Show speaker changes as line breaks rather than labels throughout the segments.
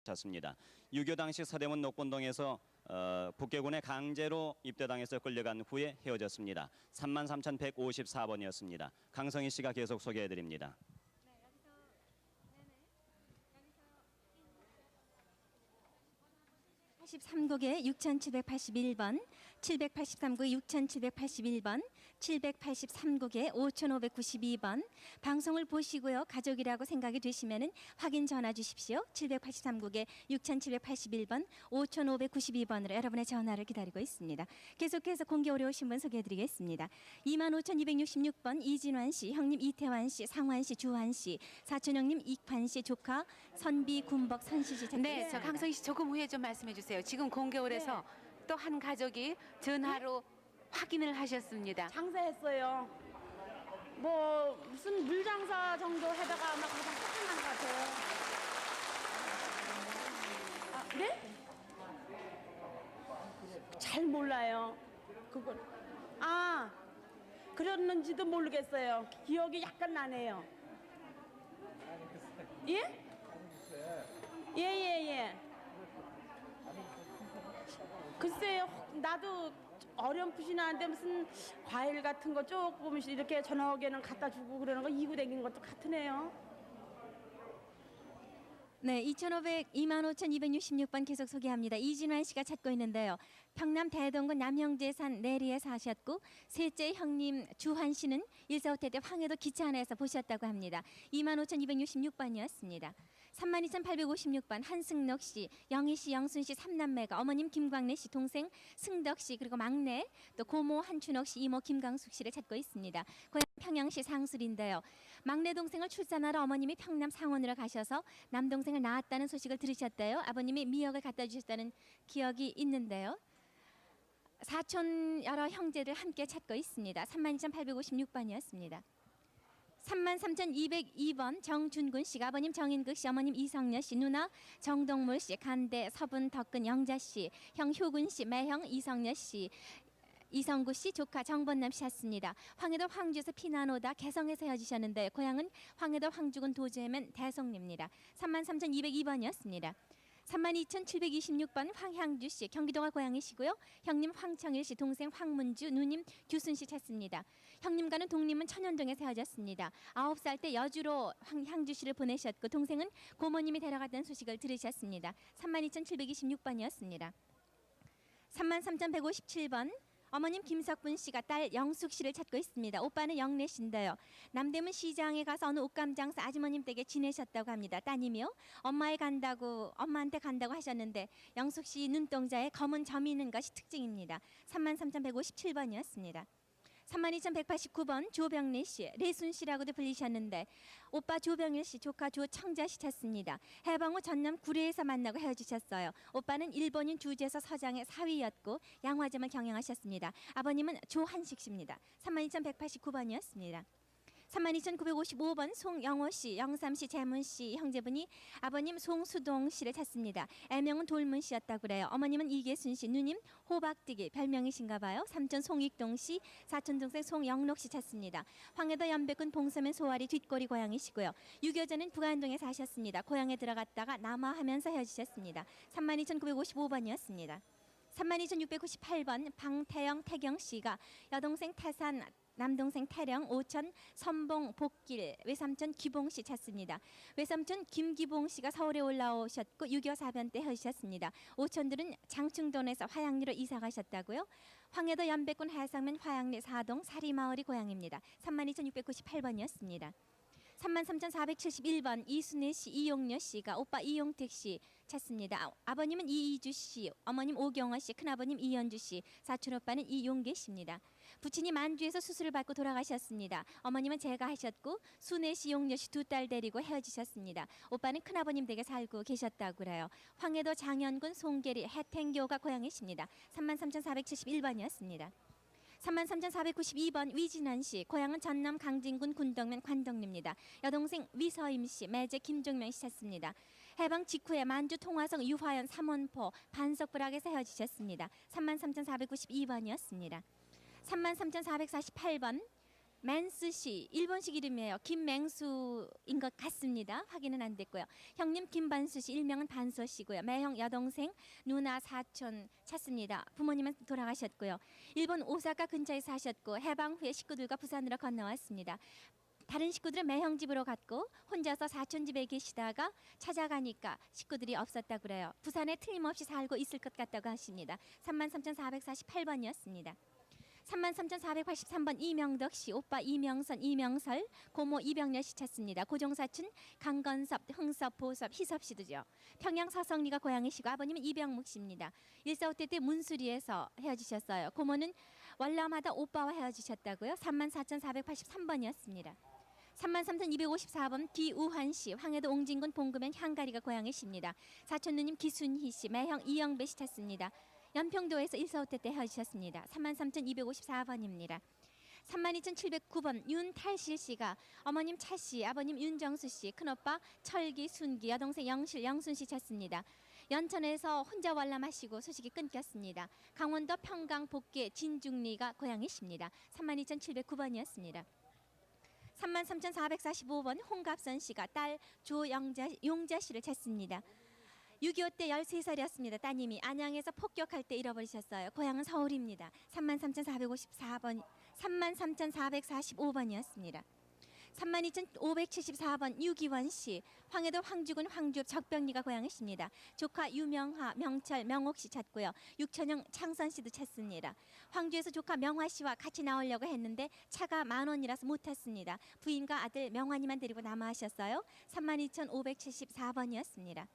쳤습니다. 6.25 당시 서대문 녹본동에서 북괴군에 강제로 입대당해서 끌려간 후에 헤어졌습니다. 33,154번이었습니다. 강성희 씨가 계속 소개해드립니다.
83국에 6,781번, 783국에 6,781번, 783국에 5,592번. 방송을 보시고요. 가족이라고 생각이 되시면은 확인 전화 주십시오. 783국에 6,781번, 5,592번으로 여러분의 전화를 기다리고 있습니다. 계속해서 공개 어려우신 분 소개해드리겠습니다. 25,266번 이진환 씨, 형님 이태환 씨, 상환 씨, 주환 씨, 사촌 형님 익환 씨, 조카 선비, 군복, 선시 씨.
네, 저 강성희 씨 조금 후에 좀 말씀해 주세요. 지금 공개홀에서 또 한 가족이 전화로 확인을 하셨습니다.
장사했어요. 뭐 무슨 물장사 정도 해다가 아마 가장 끝난 것 같아요. 아, 네? 잘 몰라요. 그걸 그랬는지도 모르겠어요. 기억이 약간 나네요. 예? 예. 글쎄요, 나도 어렴풋이 나는데 무슨 과일 같은 거 조금 이렇게 저녁에는 갖다 주고 그러는 거 이고 다닌 것도 같으네요.
네, 25,266번 계속 소개합니다. 이진환 씨가 찾고 있는데요. 평남 대동군 남형제산 내리에 사셨고 셋째 형님 주환 씨는 145태 때 황해도 기차 안에서 보셨다고 합니다. 25,266번이었습니다. 32,856번 한승록 씨, 영희 씨, 영순 씨 삼남매가 어머님 김광래 씨, 동생 승덕 씨, 그리고 막내 또 고모 한춘옥 씨, 이모 김광숙 씨를 찾고 있습니다. 고향 평양시 상술인데요. 막내 동생을 출산하러 어머님이 평남 상원으로 가셔서 남동생을 낳았다는 소식을 들으셨대요. 아버님이 미역을 갖다 주셨다는 기억이 있는데요. 사촌 여러 형제들 함께 찾고 있습니다. 32,856번이었습니다. 33,202번 정준군 씨, 아버님 정인극 씨, 어머님 이성녀 씨, 누나 정동물 씨, 간대 서분 덕근 영자 씨, 형 효군 씨, 매형 이성녀 씨, 이성구 씨, 조카 정번남 씨 찾습니다. 황해도 황주에서 피난 오다 개성에서 헤어지셨는데 고향은 황해도 황주군 도제면 대송리입니다. 33,202번이었습니다. 32,726번 황향주 씨, 경기도가 고향이시고요. 형님 황청일 씨, 동생 황문주, 누님 규순 씨 찾습니다. 형님과는 동님은 천연동에서 헤어졌습니다. 9살 때 여주로 황향주 씨를 보내셨고 동생은 고모님이 데려갔다는 소식을 들으셨습니다. 32,726번이었습니다. 33,157번 어머님 김석분 씨가 딸 영숙 씨를 찾고 있습니다. 오빠는 영래 씨인데요. 남대문 시장에 가서 어느 옷감 장사 아주머님 댁에 지내셨다고 합니다. 따님이요. 엄마한테 간다고 하셨는데 영숙 씨 눈동자에 검은 점이 있는 것이 특징입니다. 33,157번이었습니다. 32,189번 조병래 씨, 레순 씨라고도 불리셨는데 오빠 조병일 씨, 조카 조청자 씨 찾습니다. 해방 후 전남 구례에서 만나고 헤어지셨어요. 오빠는 일본인 주재서 서장의 사위였고 양화점을 경영하셨습니다. 아버님은 조한식 씨입니다. 32,189번이었습니다. 32,955번 송영호 씨, 영삼 씨, 재문 씨 형제분이 아버님 송수동 씨를 찾습니다. 애명은 돌문 씨였다고 그래요. 어머님은 이계순 씨, 누님 호박뜨기 별명이신가 봐요. 삼촌 송익동 씨, 사촌 동생 송영록 씨 찾습니다. 황해도 연백군 봉서면 소아리 뒷골이 고향이시고요. 6.25 전은 부안동에 사셨습니다. 고향에 들어갔다가 남하하면서 헤어지셨습니다. 32,955번이었습니다. 32,698번 방태영 태경 씨가 여동생 태산 남동생 태령, 오천 선봉 복길, 외삼촌 기봉 씨 찾습니다. 외삼촌 김기봉 씨가 서울에 올라오셨고 6.25 사변 때 헤어지셨습니다. 오촌들은 장충동에서 화양리로 이사 가셨다고요. 황해도 연백군 해상면 화양리 사동 사리마을이 고향입니다. 32,698번이었습니다. 33,471번 이순애 씨, 이용녀 씨가 오빠 이용택 씨 찾습니다. 아버님은 이이주 씨, 어머님 오경화 씨, 큰아버님 이연주 씨, 사촌 오빠는 이용계 씨입니다. 부친이 만주에서 수술을 받고 돌아가셨습니다. 어머님은 제가 하셨고 순애 씨, 용녀 씨 두 딸 데리고 헤어지셨습니다. 오빠는 큰아버님 댁에 살고 계셨다고 그래요. 황해도 장현군 송계리 해탱교가 고향이십니다. 33,471번이었습니다. 33,492번 위진환 씨, 고향은 전남 강진군 군덕면 관덕리입니다. 여동생 위서임 씨, 매제 김종명 씨 찾습니다. 해방 직후에 만주 통화성 유화연 삼원포 반석불악에서 헤어지셨습니다. 33,492번이었습니다. 33,448번 맨스 씨, 일본식 이름이에요. 김맹수인 것 같습니다. 확인은 안 됐고요. 형님 김반수 씨, 일명은 반서 씨고요. 매형 여동생, 누나, 사촌 찾습니다. 부모님은 돌아가셨고요. 일본 오사카 근처에 사셨고 해방 후에 식구들과 부산으로 건너왔습니다. 다른 식구들은 매형 집으로 갔고 혼자서 사촌 집에 계시다가 찾아가니까 식구들이 없었다고 그래요. 부산에 틀림없이 살고 있을 것 같다고 하십니다. 33,448번이었습니다. 33,483번 이명덕 씨, 오빠 이명선, 이명설, 고모 이병렬 씨 찾습니다. 고종사춘 강건섭, 흥섭, 보섭, 희섭 씨도죠. 평양 서성리가 고향이시고 아버님은 이병묵 씨입니다. 145때 문수리에서 헤어지셨어요. 고모는 월남하다 오빠와 헤어지셨다고요. 34,483번이었습니다. 33,254번 기우환 씨, 황해도 옹진군 봉금면 향가리가 고향이십니다. 사촌 누님 기순희 씨, 매형 이영배 씨 찾습니다. 연평도에서 145때 때 헤어지셨습니다. 33,254번입니다. 32,709번 윤탈실 씨가 어머님 차 씨, 아버님 윤정수 씨, 큰오빠 철기, 순기, 여동생 영실, 영순 씨 찾습니다. 연천에서 혼자 월남하시고 소식이 끊겼습니다. 강원도 평강 복계 진중리가 고향이십니다. 32,709번이었습니다. 33,445번 홍갑선 씨가 딸 조용자 씨를 찾습니다. 6.25 때 13살이었습니다. 따님이 안양에서 폭격할 때 잃어버리셨어요. 고향은 서울입니다. 33,445번이었습니다. 32,574번 유기원 씨, 황해도 황주군 황주읍 적병리가 고향이십니다. 조카 유명화, 명철, 명옥 씨 찾고요. 육천영 창선 씨도 찾습니다. 황주에서 조카 명화 씨와 같이 나오려고 했는데 차가 10,000원이라서 못 탔습니다. 부인과 아들 명환이만 데리고 남아하셨어요. 32,574번이었습니다.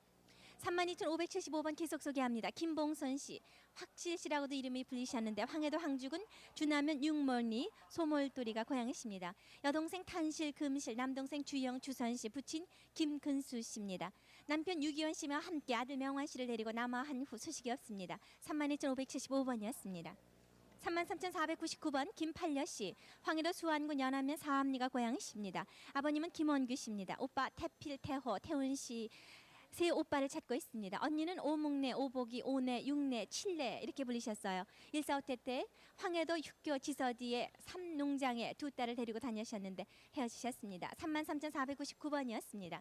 32,575번 계속 소개합니다. 김봉선 씨, 확실 씨라고도 이름이 불리셨는데 황해도 황주군 주남면 육몰리 소몰돌이가 고향이십니다. 여동생 탄실 금실, 남동생 주영 주선 씨, 부친 김근수 씨입니다. 남편 유기원 씨와 함께 아들 명환 씨를 데리고 남아한 후 소식이 없습니다. 32,575번이었습니다. 33,499번 김팔려 씨, 황해도 수안군 연안면 사암리가 고향이십니다. 아버님은 김원규 씨입니다. 오빠 태필, 태호, 태훈 씨 세 오빠를 찾고 있습니다. 언니는 오묵내, 오보기, 오내, 육내, 칠내 이렇게 불리셨어요. 145때 때 황해도 육교 지서디의 삼농장에 두 딸을 데리고 다니셨는데 헤어지셨습니다. 33,499번이었습니다.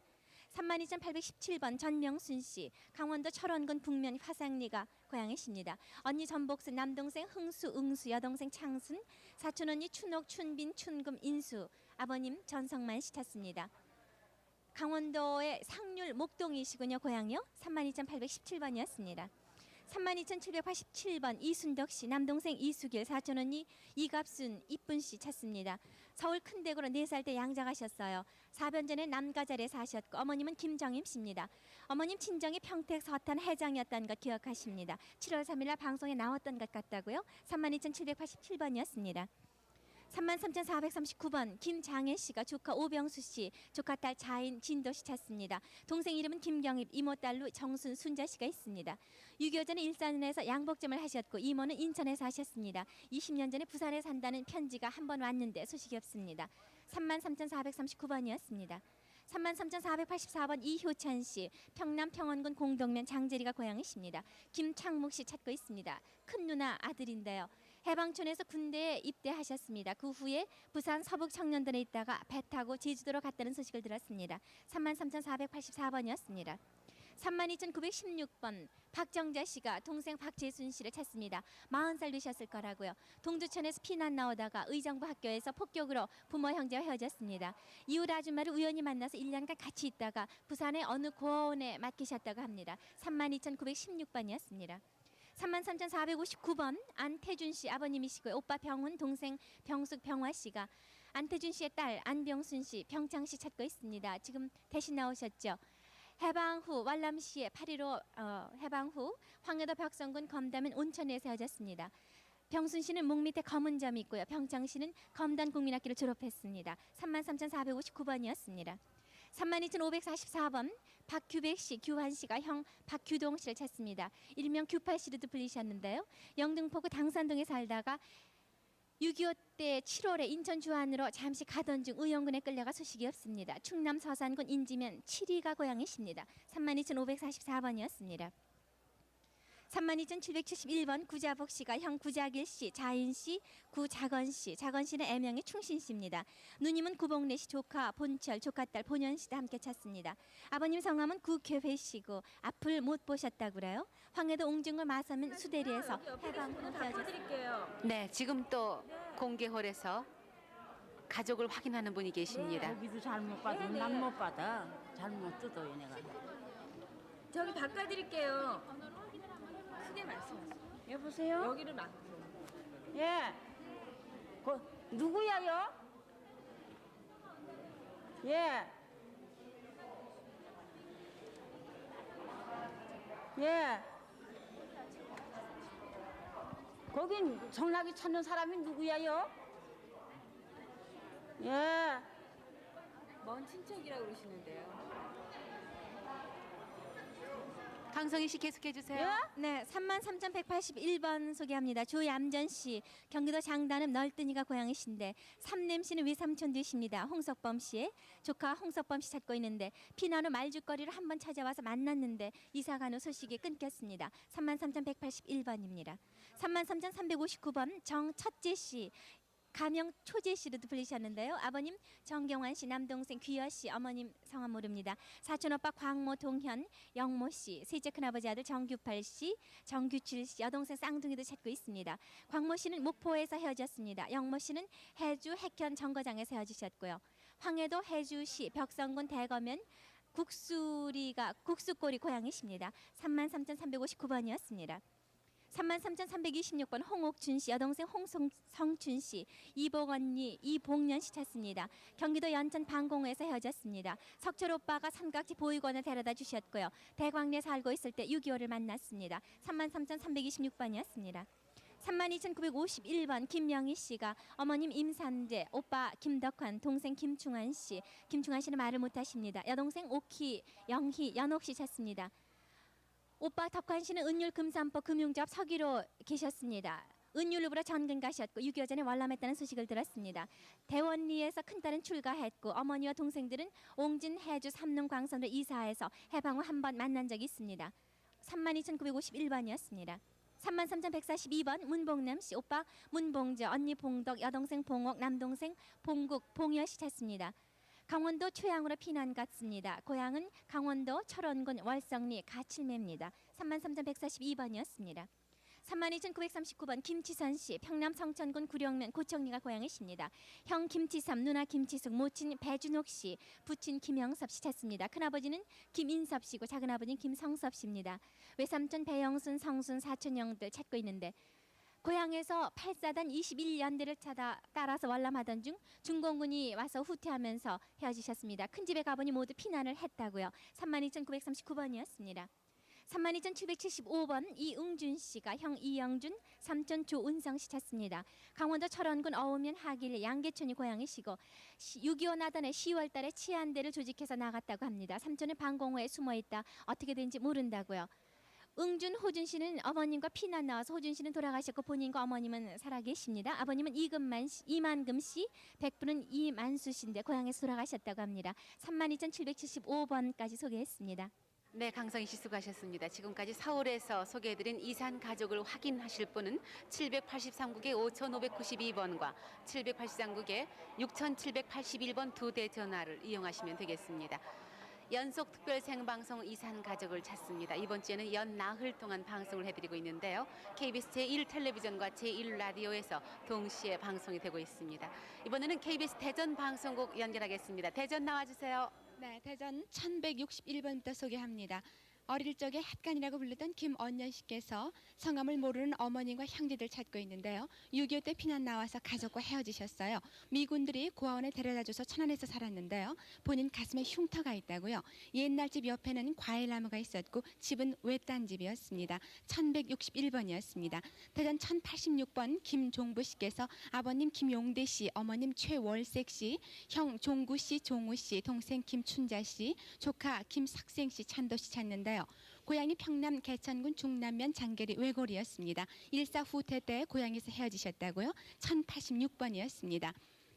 32,817번 전명순 씨, 강원도 철원군 북면 화상리가 고향이십니다. 언니 전복순, 남동생 흥수, 응수, 여동생 창순, 사촌 언니 춘옥, 춘빈, 춘금, 인수, 아버님 전성만 씨 찾습니다. 강원도의 상률 목동이시군요. 고향이요. 32,817번이었습니다. 32,787번 이순덕 씨, 남동생 이수길, 사촌 언니 이갑순, 이쁜 씨 찾습니다. 서울 큰대구로 4살 때 양장하셨어요. 4변 전에 남가잘에 사셨고 어머님은 김정임 씨입니다. 어머님 친정이 평택 서탄 해장이었다는 것 기억하십니다. 7월 3일 날 방송에 나왔던 것 같다고요. 32,787번이었습니다. 33,439번 김장혜 씨가 조카 오병수 씨, 조카 딸 자인 진도 씨 찾습니다. 동생 이름은 김경입, 이모 딸로 정순 순자 씨가 있습니다. 6.25 전에 일산에서 양복점을 하셨고 이모는 인천에 사셨습니다. 20년 전에 부산에 산다는 편지가 한 번 왔는데 소식이 없습니다. 33,439번이었습니다. 33,484번 이효찬 씨, 평남 평원군 공동면 장제리가 고향이십니다. 김창묵 씨 찾고 있습니다. 큰 누나 아들인데요. 해방촌에서 군대에 입대하셨습니다. 그 후에 부산 서북 청년단에 있다가 배 타고 제주도로 갔다는 소식을 들었습니다. 33,484번이었습니다. 32,916번 박정자 씨가 동생 박재순 씨를 찾습니다. 40살 되셨을 거라고요. 동두천에서 피난 나오다가 의정부 학교에서 폭격으로 부모 형제와 헤어졌습니다. 이웃 아줌마를 우연히 만나서 1년간 같이 있다가 부산의 어느 고아원에 맡기셨다고 합니다. 32,916번이었습니다. 33,459번 안태준 씨 아버님이시고요. 오빠 병훈, 동생 병숙, 병화 씨가 안태준 씨의 딸 안병순 씨, 병창 씨 찾고 있습니다. 지금 대신 나오셨죠. 해방 후 월남시의 8.15 해방 후 황해도 벽성군 검담은 온천에서 헤어졌습니다. 병순 씨는 목 밑에 검은 점이 있고요. 병창 씨는 검단 국민학교를 졸업했습니다. 33,459번이었습니다. 32,544번 박규백 씨, 규환 씨가 형 박규동 씨를 찾습니다. 일명 규팔 씨로도 불리셨는데요. 영등포구 당산동에 살다가 6.25 때 7월에 인천 주안으로 잠시 가던 중 의용군에 끌려가 소식이 없습니다. 충남 서산군 인지면 7위가 고향이십니다. 32,544번이었습니다. 32,771번 구자복 씨가 형 구자길 씨, 자인 씨, 구자건 씨. 자건 씨는 애명이 충신 씨입니다. 누님은 구복래 씨 조카 본철, 조카딸 본연 씨도 함께 찾습니다. 아버님 성함은 구교회 씨고 앞을 못 보셨다고 그래요. 황해도 옹중을 마서면 수대리에서 해방으로 헤어졌습니다.
네, 지금 또 공개홀에서 가족을 확인하는 분이 계십니다.
여기도 잘못 받아. 난 못 받아. 잘못 뜯어 얘네가.
저기 바꿔드릴게요. 크게 말씀하세요.
여보세요?
여기를 막.
예. 누구야요? 예. 예. 거긴 정락이 찾는 사람이 누구야요? 예.
먼 친척이라고 그러시는데요. 강성희 씨 계속해 주세요.
네, 33,181번 소개합니다. 조얌전 씨, 경기도 장단읍 널뜬이가 고향이신데 삼냄 씨는 외삼촌 되십니다. 홍석범 씨의 조카 홍석범 씨 찾고 있는데 피난 후 말죽거리를 한번 찾아와서 만났는데 이사간 후 소식이 끊겼습니다. 33,181번입니다. 33,359번 정첫째 씨. 가명 초재 씨로도 불리셨는데요. 아버님 정경환 씨, 남동생 귀여 씨, 어머님 성함 모릅니다. 사촌 오빠 광모 동현, 영모 씨, 셋째 큰아버지 아들 정규팔 씨, 정규칠 씨, 여동생 쌍둥이도 찾고 있습니다. 광모 씨는 목포에서 헤어졌습니다. 영모 씨는 해주 핵현 정거장에서 헤어지셨고요. 황해도 해주시 벽성군 대거면 국수꼬리 고향이십니다. 33,359번이었습니다. 33,326번 홍옥준 씨, 여동생 홍성춘 씨, 이복 언니 이복년 씨 찾습니다. 경기도 연천 방공호에서 헤어졌습니다. 석철 오빠가 삼각지 보육원에 데려다 주셨고요. 대광리에 살고 있을 때 6.25를 만났습니다. 33,326번이었습니다. 32,951번 김명희 씨가 어머님 임산재, 오빠 김덕환, 동생 김충환 씨. 김충환 씨는 말을 못하십니다. 여동생 오키, 영희, 연옥 씨 찾습니다. 오빠 덕환 씨는 은율 금산포 금융조합 서기로 계셨습니다. 은율로부터 전근 가셨고 6.25 전에 월남했다는 소식을 들었습니다. 대원리에서 큰딸은 출가했고 어머니와 동생들은 옹진 해주 삼릉 광선으로 이사해서 해방 후 한 번 만난 적이 있습니다. 32,951번이었습니다. 33,142번 문봉남 씨, 오빠 문봉저, 언니 봉덕, 여동생 봉옥, 남동생 봉국, 봉여 씨 찾습니다. 강원도 초양으로 피난 갔습니다. 고향은 강원도 철원군 월성리 가칠매입니다. 33,142번이었습니다. 32,939번 김치선 씨, 평남 성천군 구령면 고청리가 고향이십니다. 형 김치삼, 누나 김치숙, 모친 배준옥 씨, 부친 김영섭 씨 찾습니다. 큰아버지는 김인섭 씨고 작은아버지는 김성섭 씨입니다. 외삼촌 배영순, 성순, 사촌 형들 찾고 있는데 고향에서 8사단 21연대를 따라서 월남하던 중 중공군이 와서 후퇴하면서 헤어지셨습니다. 큰 집에 가보니 모두 피난을 했다고요. 32,939번이었습니다. 32,775번 이응준 씨가 형 이영준, 삼촌 조은성 씨 찾습니다. 강원도 철원군 어우면 하길 양계천이 고향이시고 6.25 나단에 10월 달에 치안대를 조직해서 나갔다고 합니다. 삼촌은 방공호에 숨어있다 어떻게 된지 모른다고요. 응준, 호준 씨는 어머님과 피난 나와서 호준 씨는 돌아가셨고 본인과 어머님은 살아계십니다. 아버님은 이만금 씨, 백부는 이만수 씨인데 고향에서 돌아가셨다고 합니다. 32,775번까지 소개했습니다.
네, 강성희 씨 수고하셨습니다. 지금까지 서울에서 소개해드린 이산 가족을 확인하실 분은 783국의 5,592번과 783국의 6,781번 두 대 전화를 이용하시면 되겠습니다. 연속 특별 생방송 이산 가족을 찾습니다. 이번 주에는 연 나흘 동안 방송을 해드리고 있는데요. KBS 제1텔레비전과 제1라디오에서 동시에 방송이 되고 있습니다. 이번에는 KBS 대전 방송국 연결하겠습니다. 대전 나와주세요.
네, 대전 1161번부터 소개합니다. 어릴 적에 핫간이라고 불리던 김언년 씨께서 성함을 모르는 어머님과 형제들 찾고 있는데요. 6.25 때 피난 나와서 가족과 헤어지셨어요. 미군들이 고아원에 데려다줘서 천안에서 살았는데요. 본인 가슴에 흉터가 있다고요. 옛날 집 옆에는 과일나무가 있었고 집은 외딴 집이었습니다. 1161번이었습니다. 대전 1086번 김종부 씨께서 아버님 김용대 씨, 어머님 최월색 씨, 형 종구 씨, 종우 씨, 동생 김춘자 씨, 조카 김석생 씨, 찬도 씨 찾는데 고향이 평남 개천군 중남면 장계리 외골이었습니다. 일사 후퇴 때 고향에서 헤어지셨다고요. 1086번이었습니다.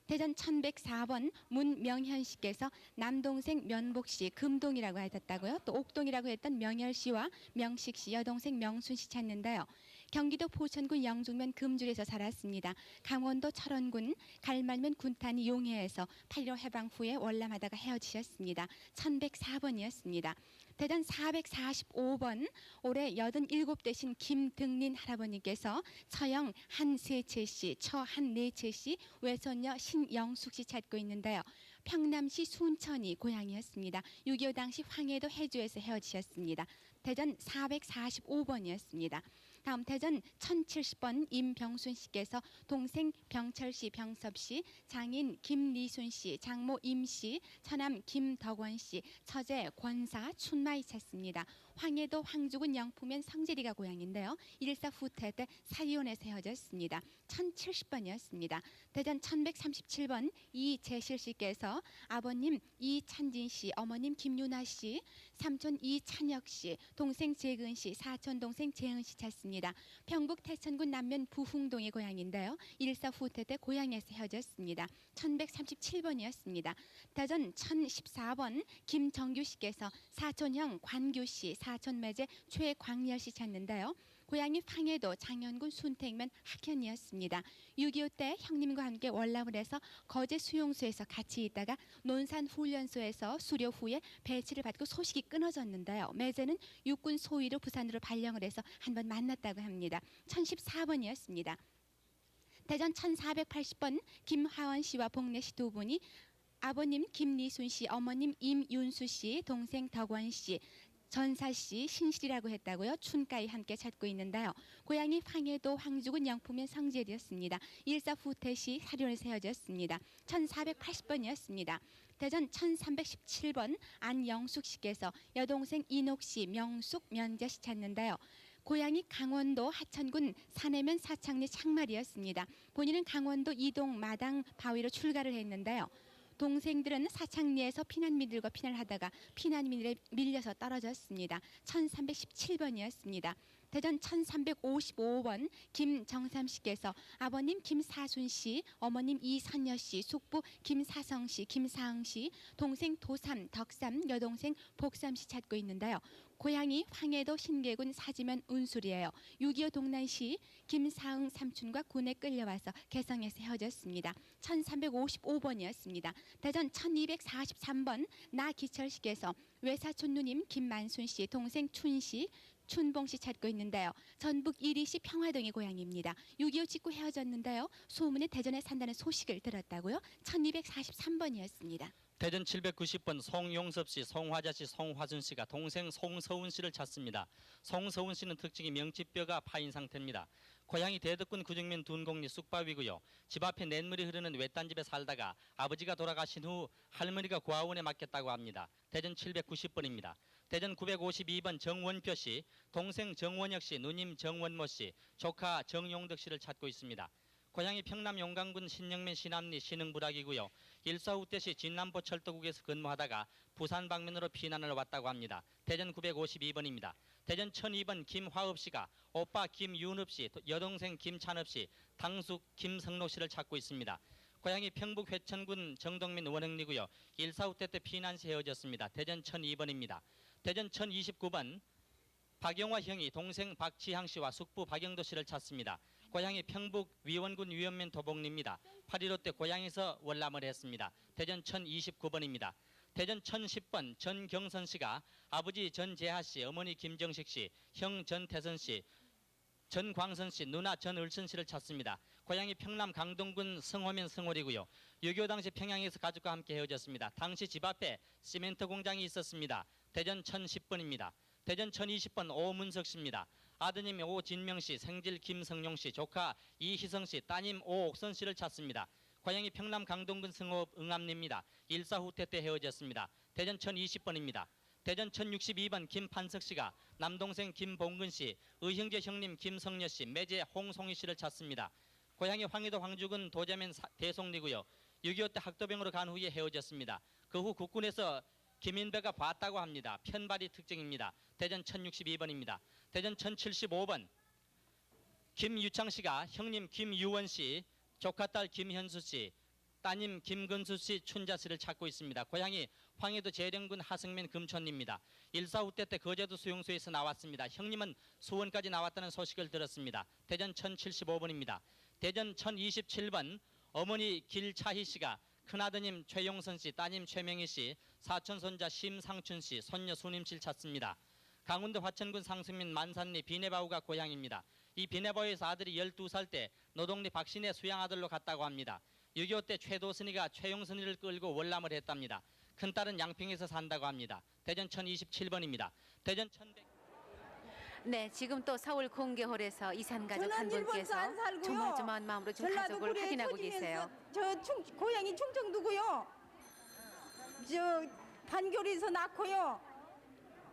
대전 1104번 문명현 씨께서 남동생 면복 씨 금동이라고 하셨다고요. 또 옥동이라고 했던 명열 씨와 명식 씨 여동생 명순 씨 찾는데요. 경기도 포천군 영종면 금줄에서 살았습니다. 강원도 철원군 갈말면 군탄이 용해에서 8.15 해방 후에 월남하다가 헤어지셨습니다. 1104번이었습니다. 대전 445번 올해 87되신 김등린 할아버님께서 처형 한세채 씨, 처한네채 씨, 외손녀 신영숙 씨 찾고 있는데요. 평남시 순천이 고향이었습니다. 6.25 당시 황해도 해주에서 헤어지셨습니다. 대전 445번이었습니다. 다음 대전 1070번 임병순 씨께서 동생 병철 씨, 병섭 씨, 장인 김리순 씨, 장모 임 씨, 처남 김덕원 씨, 처제 권사 춘마이 찾습니다. 황해도 황주군 영풍면 성재리가 고향인데요. 1.14 후퇴 때 사이온에서 헤어졌습니다. 1070번이었습니다. 대전 1137번 이재실 씨께서 아버님 이찬진 씨, 어머님 김유나 씨, 삼촌 이찬혁 씨, 동생 재근 씨, 사촌 동생 재은 씨 찾습니다. 평북 태천군 남면 부흥동의 고향인데요. 1.14 후퇴 때 고향에서 헤어졌습니다. 1137번이었습니다. 대전 1014번 김정규 씨께서 사촌형 관규 씨, 사촌 매제 최광열 씨 찾는데요. 고향이 황해도 장현군 순택면 학현이었습니다. 6.25 때 형님과 함께 월남을 해서 거제 수용소에서 같이 있다가 논산 훈련소에서 수료 후에 배치를 받고 소식이 끊어졌는데요. 매제는 육군 소위로 부산으로 발령을 해서 한번 만났다고 합니다. 1014번이었습니다. 대전 1480번 김화원 씨와 복래 씨 두 분이 아버님 김리순 씨, 어머님 임윤수 씨, 동생 덕원 씨, 전사 씨, 신실이라고 했다고요. 춘가에 함께 찾고 있는데요. 고향이 황해도 황주군 영풍면 성재리였습니다. 1.14 후퇴 시 사륜에서 헤어졌습니다. 1480번이었습니다. 대전 1317번 안영숙 씨께서 여동생 인옥 씨, 명숙, 면자 씨 찾는데요. 고향이 강원도 하천군 산해면 사창리 창말이었습니다. 본인은 강원도 이동 마당 바위로 출가를 했는데요. 동생들은 사창리에서 피난민들과 피난하다가 피난민들에 밀려서 떨어졌습니다. 1317번이었습니다. 대전 1355번 김정삼 씨께서 아버님 김사순 씨, 어머님 이선여 씨, 숙부 김사성 씨, 김사흥 씨, 동생 도삼, 덕삼, 여동생 복삼 씨 찾고 있는데요. 고향이 황해도 신계군 사지면 운술이에요. 6.25 동난시 김사흥 삼촌과 군에 끌려와서 개성에서 헤어졌습니다. 1355번이었습니다. 대전 1243번 나기철 씨께서 외사촌 누님 김만순 씨, 동생 춘 씨, 춘봉 씨 찾고 있는데요. 전북 이리시 평화동의 고향입니다. 6.25 직후 헤어졌는데요. 소문에 대전에 산다는 소식을 들었다고요. 1243번이었습니다.
대전 790번 송용섭 씨, 송화자 씨, 송화순 씨가 동생 송서운 씨를 찾습니다. 송서운 씨는 특징이 명치뼈가 파인 상태입니다. 고향이 대덕군 구정면 둔곡리 쑥바위고요. 집 앞에 냇물이 흐르는 외딴 집에 살다가 아버지가 돌아가신 후 할머니가 고아원에 맡겼다고 합니다. 대전 790번입니다. 대전 952번 정원표 씨, 동생 정원혁 씨, 누님 정원모 씨, 조카 정용덕 씨를 찾고 있습니다. 고향이 평남 용강군 신영면 신암리 신흥부락이고요. 1.4 후퇴 시 진남보 철도국에서 근무하다가 부산 방면으로 피난을 왔다고 합니다. 대전 952번입니다. 대전 1002번 김화읍 씨가 오빠 김윤읍 씨, 여동생 김찬읍 씨, 당숙 김성록 씨를 찾고 있습니다. 고향이 평북 회천군 정동면 원흥리고요. 1.4 후퇴 때 피난 시 헤어졌습니다. 대전 1002번입니다. 대전 1029번 박영화 형이 동생 박지향 씨와 숙부 박영도 씨를 찾습니다. 고향이 평북 위원군 위원면 도봉리입니다. 8.15 때 고향에서 월남을 했습니다. 대전 1029번입니다. 대전 1010번 전경선 씨가 아버지 전재하 씨, 어머니 김정식 씨, 형 전태선 씨, 전광선 씨, 누나 전을선 씨를 찾습니다. 고향이 평남 강동군 성호면 성월이고요. 6.25 당시 평양에서 가족과 함께 헤어졌습니다. 당시 집 앞에 시멘트 공장이 있었습니다. 대전 1010번입니다. 대전 1020번 오문석 씨입니다. 아드님 오진명 씨, 생질 김성용 씨, 조카 이희성 씨, 따님 오옥선 씨를 찾습니다. 고향이 평남 강동군 성읍 응암리입니다. 1.4 후퇴 때 헤어졌습니다. 대전 1020번입니다. 대전 1062번 김판석 씨가 남동생 김봉근 씨, 의형제 형님 김성여 씨, 매제 홍송희 씨를 찾습니다. 고향이 황해도 황주군 도자면 대송리고요. 6.25 때 학도병으로 간 후에 헤어졌습니다. 그 후 국군에서 김인배가 봤다고 합니다. 편발이 특징입니다. 대전 1062번입니다. 대전 1075번 김유창 씨가 형님 김유원 씨, 조카딸 김현수 씨, 따님 김근수 씨, 춘자 씨를 찾고 있습니다. 고향이 황해도 재령군 하승면 금촌입니다. 일사 후퇴 때 거제도 수용소에서 나왔습니다. 형님은 수원까지 나왔다는 소식을 들었습니다. 대전 1075번입니다. 대전 1027번 어머니 길차희 씨가 큰아드님 최용선 씨, 따님 최명희 씨, 사촌 손자 심상춘 씨, 손녀 수님 씨를 찾습니다. 강원도 화천군 상승면 만산리 비내바우가 고향입니다. 이 비내바우에서 아들이 12살 때 노동리 박신혜 수양아들로 갔다고 합니다. 6.25 때 최도순이가 최용선이를 끌고 월남을 했답니다. 큰딸은 양평에서 산다고 합니다. 대전 1027번입니다. 대전 1100...
네, 지금 또 서울 공개홀에서 이산가족 한
저는 일본서
분께서
안 살고요.
조마조마한 마음으로 지금
전라도
가족을
구례
확인하고
토지면서
계세요.
고향이 충청도고요. 저 판교리에서 낳고요.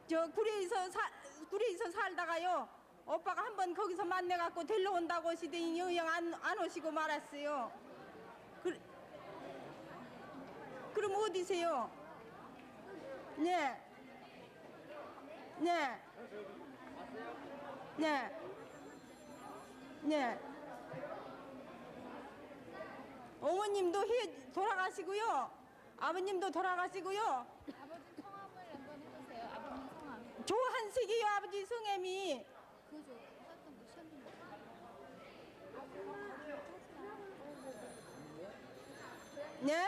저 구례에서 살다가요. 오빠가 한번 거기서 만나갖고 데리러 온다고 하시더니 영 안 오시고 말았어요. 그럼 어디세요? 네. 네. 네. 네. 어머님도 돌아가시고요. 아버님도 돌아가시고요.
아버지 성함을 한번 해보세요. 아버님 성함.
조한식이요. 아버지 성함이.
그죠. 썼던 거 시험님.
네?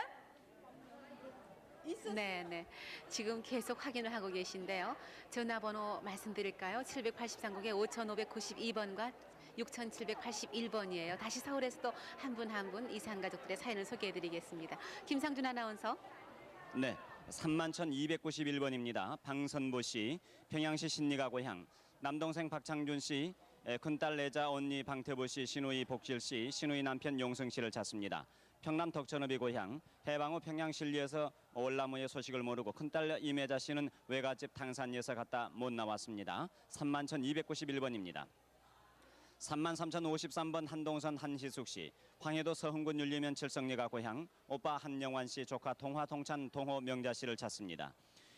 있었어요.
네, 네. 지금 계속 확인을 하고 계신데요. 전화번호 말씀드릴까요? 783국에 5592번과 6781번이에요. 다시 서울에서 또 한 분 한 분 이산 가족들의 사연을 소개해드리겠습니다. 김상준 아나운서.
네, 31,291번입니다. 방선보 씨, 평양시 신리가 고향, 남동생 박창준 씨, 큰딸 내자 언니 방태보 씨, 시누이 복실 씨, 시누이 남편 용성 씨를 찾습니다. 평남 덕천읍이 고향, 해방 후 평양 신리에서 월나무의 소식을 모르고 큰딸 임혜자 씨는 외갓집 당산리에서 갔다 못 나왔습니다. 31,291번입니다. 33,053번 한동선 한희숙 씨, 황해도 서흥군 윤리면 칠성리가 고향, 오빠 한영환 씨, 조카 동화 동찬 동호 명자 씨를 찾습니다.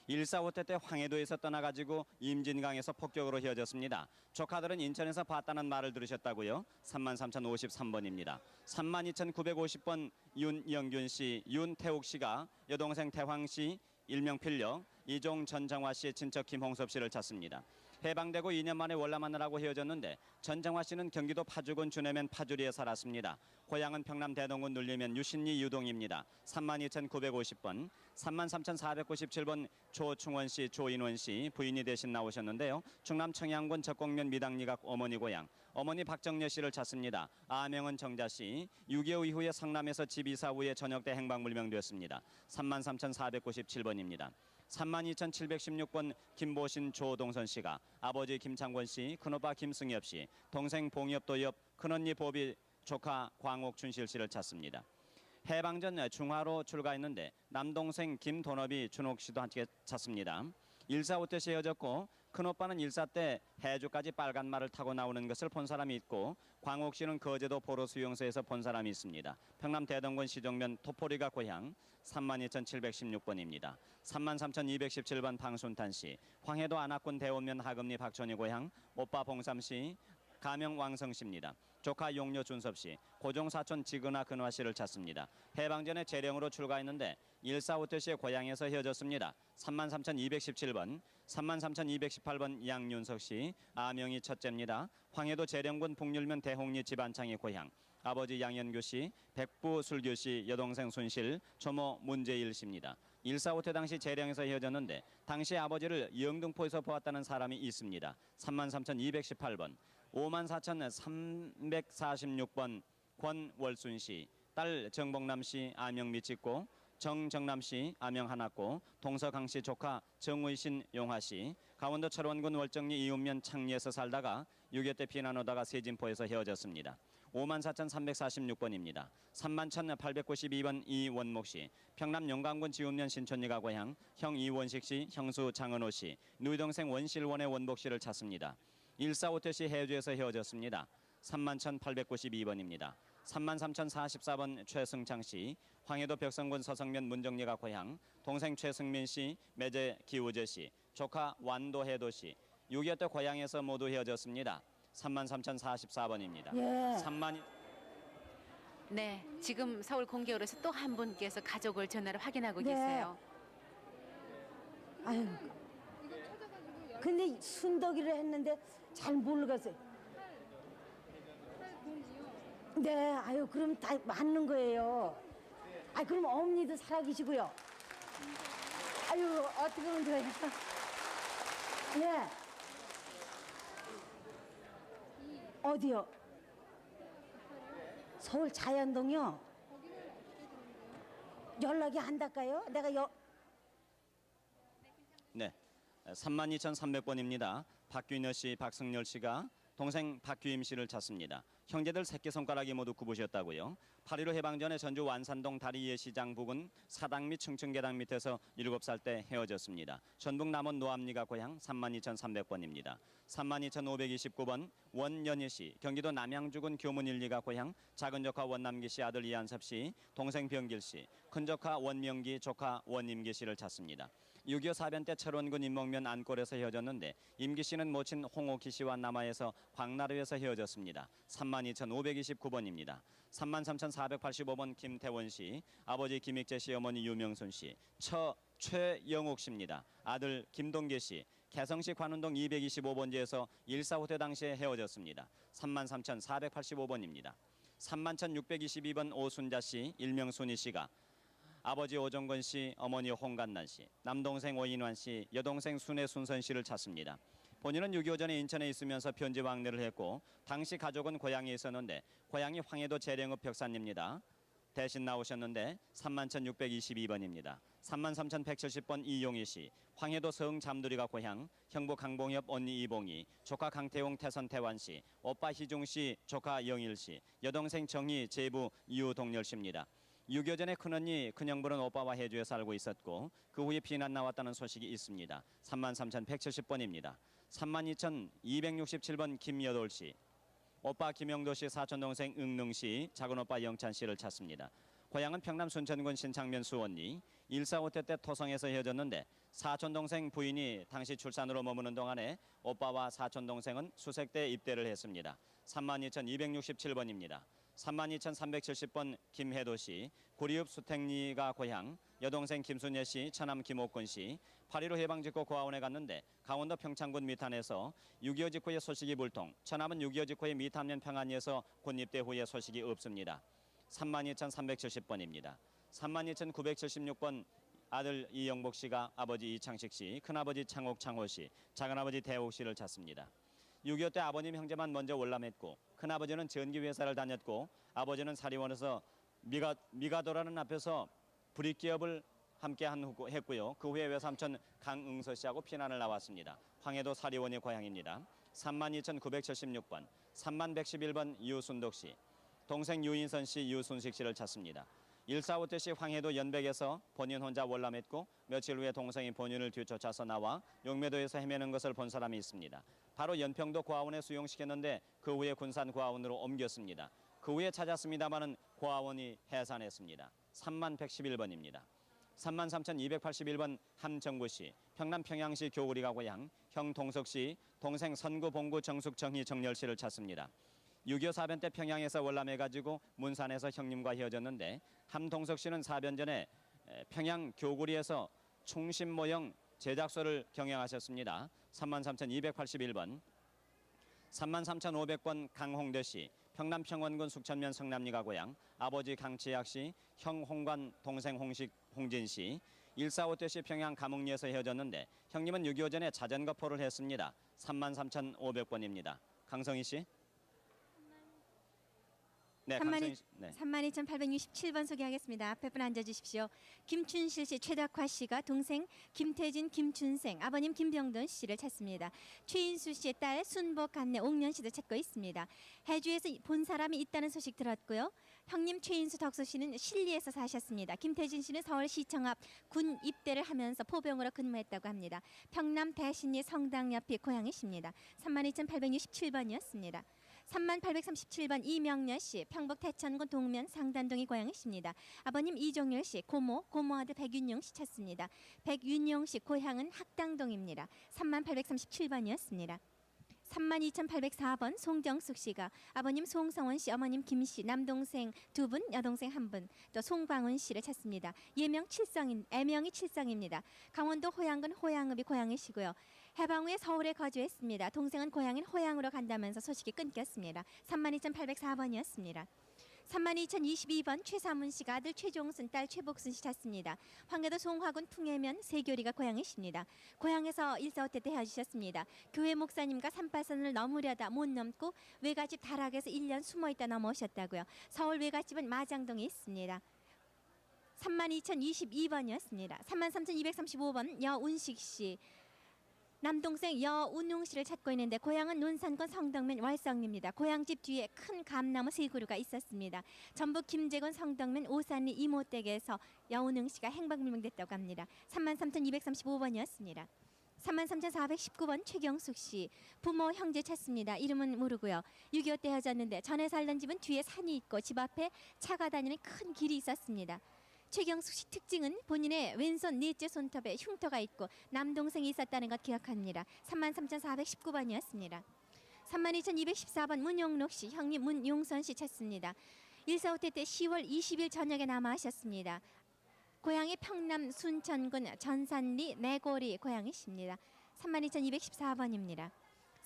1.4.5태 때 황해도에서 떠나가지고 임진강에서 폭격으로 헤어졌습니다. 조카들은 인천에서 봤다는 말을 들으셨다고요. 33,053번입니다. 32,950번 윤영균 씨, 윤태욱 씨가 여동생 태황 씨, 일명 필려, 이종 전정화 씨의 친척 김홍섭 씨를 찾습니다. 해방되고 2년 만에 월남하느라고 헤어졌는데 전정화 씨는 경기도 파주군 주내면 파주리에 살았습니다. 고향은 평남 대동군 눌리면 유신리 유동입니다. 32,950번, 33,497번 조충원 씨, 조인원 씨 부인이 대신 나오셨는데요. 충남 청양군 적곡면 미당리가 어머니 고향, 어머니 박정녀 씨를 찾습니다. 아명은 정자 씨, 6.25 이후에 성남에서 집 이사 후에 저녁 때 행방불명되었습니다. 33,497번입니다. 32,716번 김보신 조동선 씨가 아버지 김창권 씨, 큰오빠 김승엽 씨, 동생 봉엽 도엽, 큰언니 보비, 조카 광옥 춘실 씨를 찾습니다. 해방 전 중화로 출가했는데 남동생 김돈업이 준옥 씨도 함께 찾습니다. 1.4.5 때 헤어졌고 큰오빠는 1.4 때 해주까지 빨간 말을 타고 나오는 것을 본 사람이 있고 광옥 씨는 거제도 보로 수용소에서 본 사람이 있습니다. 평남 대동군 시종면 토포리가 고향 32,716번입니다. 33,217번 방순탄 씨, 황해도 안악군 대원면 하금리 박천희 고향, 오빠 봉삼 씨, 가명 왕성 씨입니다. 조카 용녀 준섭 씨, 고종 사촌 지근아 근화 씨를 찾습니다. 해방 전에 재령으로 출가했는데 1.4.5 시에 고향에서 헤어졌습니다. 33,217번, 33,218번 양윤석 씨, 아명이 첫째입니다. 황해도 재령군 북률면 대홍리 집안창이 고향, 아버지 양현규 씨, 백부 술규 씨, 여동생 순실, 조모 문재일 씨입니다. 1.4.5 당시 재령에서 헤어졌는데 당시 아버지를 영등포에서 보았다는 사람이 있습니다. 33,218번, 54,346번 권월순 씨, 딸 정복남 씨, 아명 미치고, 정정남 씨, 아명 하났고, 동서강 씨 조카 정의신 용화 씨, 강원도 철원군 월정리 이운면 창리에서 살다가 6.25 때 피난 오다가 세진포에서 헤어졌습니다. 54,346번입니다. 31,892번 이원목 씨, 평남 영광군 지운면 신촌리가 고향, 형 이원식 씨, 형수 장은호 씨, 누이 동생 원실원의 원복 씨를 찾습니다. 1.4.5 시 해주에서 헤어졌습니다. 31,892번입니다. 33,044번 최승창 씨, 황해도 벽성군 서성면 문정리가 고향, 동생 최승민 씨, 매제 기우재 씨, 조카 완도해도 씨, 6.25 때 고향에서 모두 헤어졌습니다. 33,044번입니다.
예.
네, 지금 서울 공개호로에서 또 한 분께서 가족을 전화로 확인하고
네.
계세요.
아유. 근데 순덕이를 했는데 잘 모르겠어요. 네, 아유 그럼 다 맞는 거예요. 아 그럼 어머니도 살아계시고요. 아유 어떻게 하면 되겠어? 예. 어디요? 서울 자연동이요. 연락이 안 닿을까요? 내가
네, 32,300번입니다. 박균여 씨, 박승열 씨가 동생 박규임 씨를 찾습니다. 형제들 새끼손가락이 모두 굽으셨다고요. 8.15 해방 전에 전주 완산동 다리예시장 부근 사당 및 층층계단 밑에서 7살 때 헤어졌습니다. 전북 남원 노암리가 고향 32,300번입니다. 32,529번 원연희 씨, 경기도 남양주군 교문 1리가 고향 작은 조카 원남기 씨 아들 이한섭 씨, 동생 병길 씨, 큰 조카 원명기, 조카 원임기 씨를 찾습니다. 6.25 사변 때 철원군 인목면 안골에서 헤어졌는데 임기 씨는 모친 홍옥희 씨와 남하에서 광나루에서 헤어졌습니다. 32,529번입니다. 33,485번 김태원 씨, 아버지 김익재 씨, 어머니 유명순 씨, 처 최영욱 씨입니다. 아들 김동계 씨, 개성시 관운동 225번지에서 1.4 호태 당시에 헤어졌습니다. 33,485번입니다. 31,622번 오순자 씨, 일명 순희 씨가 아버지 오정건 씨, 어머니 홍간난 씨, 남동생 오인환 씨, 여동생 순애 순선 씨를 찾습니다. 본인은 6.25 전에 인천에 있으면서 편지 왕래를 했고 당시 가족은 고향에 있었는데 고향이 황해도 재령읍 벽산입니다. 대신 나오셨는데 31,622번입니다. 33,170번 이용희 씨, 황해도 성 잠두리가 고향, 형부 강봉엽 언니 이봉희, 조카 강태용 태선 태환 씨, 오빠 희중 씨, 조카 영일 씨, 여동생 정희, 제부 유동열 씨입니다. 6.25 전에 큰언니, 큰형부는 오빠와 해주에 살고 있었고 그 후에 피난 나왔다는 소식이 있습니다. 33,170번입니다. 32,267번 김여돌 씨, 오빠 김영도 씨, 사촌동생 응능 씨, 작은오빠 영찬 씨를 찾습니다. 고향은 평남 순천군 신창면 수원리, 1.4 호태 때 토성에서 헤어졌는데 사촌동생 부인이 당시 출산으로 머무는 동안에 오빠와 사촌동생은 수색대 입대를 했습니다. 32,267번입니다. 32,370번 김혜도 씨, 구리읍 수택리가 고향, 여동생 김순예 씨, 처남 김옥근 씨, 8.15 해방 직후 고아원에 갔는데 강원도 평창군 미탄에서 6.25 직후의 소식이 불통, 처남은 6.25 직후의 미탄면 평안리에서 군 입대 후에 소식이 없습니다. 32,370번입니다. 32,976번 아들 이영복 씨가 아버지 이창식 씨, 큰아버지 창옥 창호 씨, 작은아버지 대옥 씨를 찾습니다. 6.25 때 아버님 형제만 먼저 월남했고 큰아버지는 전기회사를 다녔고 아버지는 사리원에서 미가도라는 앞에서 브릭기업을 함께 했고요. 그 후에 외삼촌 강응서 씨하고 피난을 나왔습니다. 황해도 사리원이 고향입니다. 32,976번, 3111번 유순덕 씨, 동생 유인선 씨, 유순식 씨를 찾습니다. 1.4 때 시 황해도 연백에서 본인 혼자 월남했고 며칠 후에 동생이 본인을 뒤쫓아서 나와 용매도에서 헤매는 것을 본 사람이 있습니다. 바로 연평도 고아원에 수용시켰는데 그 후에 군산 고아원으로 옮겼습니다. 그 후에 찾았습니다마는 고아원이 해산했습니다. 3111번입니다. 33,281번 함정구 씨, 평남 평양시 교구리가 고향, 형 동석 씨, 동생 선구 봉구 정숙 정희 정열 씨를 찾습니다. 6.25 사변 때 평양에서 월남해가지고 문산에서 형님과 헤어졌는데 함동석 씨는 사변 전에 평양 교구리에서 총심 모형 제작소를 경영하셨습니다. 33,281번, 33,500번 강홍대 씨, 평남 평원군 숙천면 성남리가 고향, 아버지 강치약 씨, 형 홍관, 동생 홍진 씨, 1.4 때 시 평양 감흥리에서 헤어졌는데 형님은 6.25 전에 자전거 포를 했습니다. 33,500번입니다. 강성희 씨. 네, 강성희 씨. 네.
32,867번 소개하겠습니다. 앞에 분 앉아주십시오. 김춘실 씨, 최덕화 씨가 동생 김태진, 김춘생, 아버님 김병돈 씨를 찾습니다. 최인수 씨의 딸 순복 간내 옥년 씨도 찾고 있습니다. 해주에서 본 사람이 있다는 소식 들었고요. 형님 최인수 덕수 씨는 신리에서 사셨습니다. 김태진 씨는 서울시청 앞 군 입대를 하면서 포병으로 근무했다고 합니다. 평남 대신리 성당 옆이 고향이십니다. 32,867번이었습니다. 3837번 이명렬 씨, 평북 태천군 동면 상단동이 고향이십니다. 아버님 이종열 씨, 고모 아들 백윤용 씨 찾습니다. 백윤용 씨 고향은 학당동입니다. 3837번이었습니다. 32,804번 송정숙 씨가 아버님 송성원 씨, 어머님 김 씨, 남동생 2분, 여동생 1분, 또 송광훈 씨를 찾습니다. 애명이 칠성입니다. 강원도 호양군 호양읍이 고향이시고요. 해방 후에 서울에 거주했습니다. 동생은 고향인 호양으로 간다면서 소식이 끊겼습니다. 32,804번이었습니다. 32,022번 최사문 씨가 아들 최종순, 딸 최복순 씨 찾습니다. 황해도 송화군 풍해면 세교리가 고향이십니다. 고향에서 일사후퇴 때 헤어지셨습니다. 교회 목사님과 산발선을 넘으려다 못 넘고 외갓집 다락에서 1년 숨어있다 넘어오셨다고요. 서울 외갓집은 마장동에 있습니다. 32,022번이었습니다. 33,235번 여운식 씨. 남동생 여운웅 씨를 찾고 있는데 고향은 논산군 성덕면 월성리입니다. 고향집 뒤에 큰 감나무 3그루가 있었습니다. 전북 김제군 성덕면 오산리 이모댁에서 여운웅 씨가 행방불명됐다고 합니다. 33,235번이었습니다. 33,419번 최경숙 씨. 부모 형제 찾습니다. 이름은 모르고요. 6.25 때 헤어졌는데 전에 살던 집은 뒤에 산이 있고 집 앞에 차가 다니는 큰 길이 있었습니다. 최경숙 씨 특징은 본인의 왼손 넷째 손톱에 흉터가 있고 남동생이 있었다는 것 기억합니다. 33,419번이었습니다. 32,214번 문용록 씨, 형님 문용선 씨 찾습니다. 일사후퇴 때 10월 20일 저녁에 남아하셨습니다. 고향이 평남 순천군 전산리 내고리 고향이십니다. 32,214번입니다.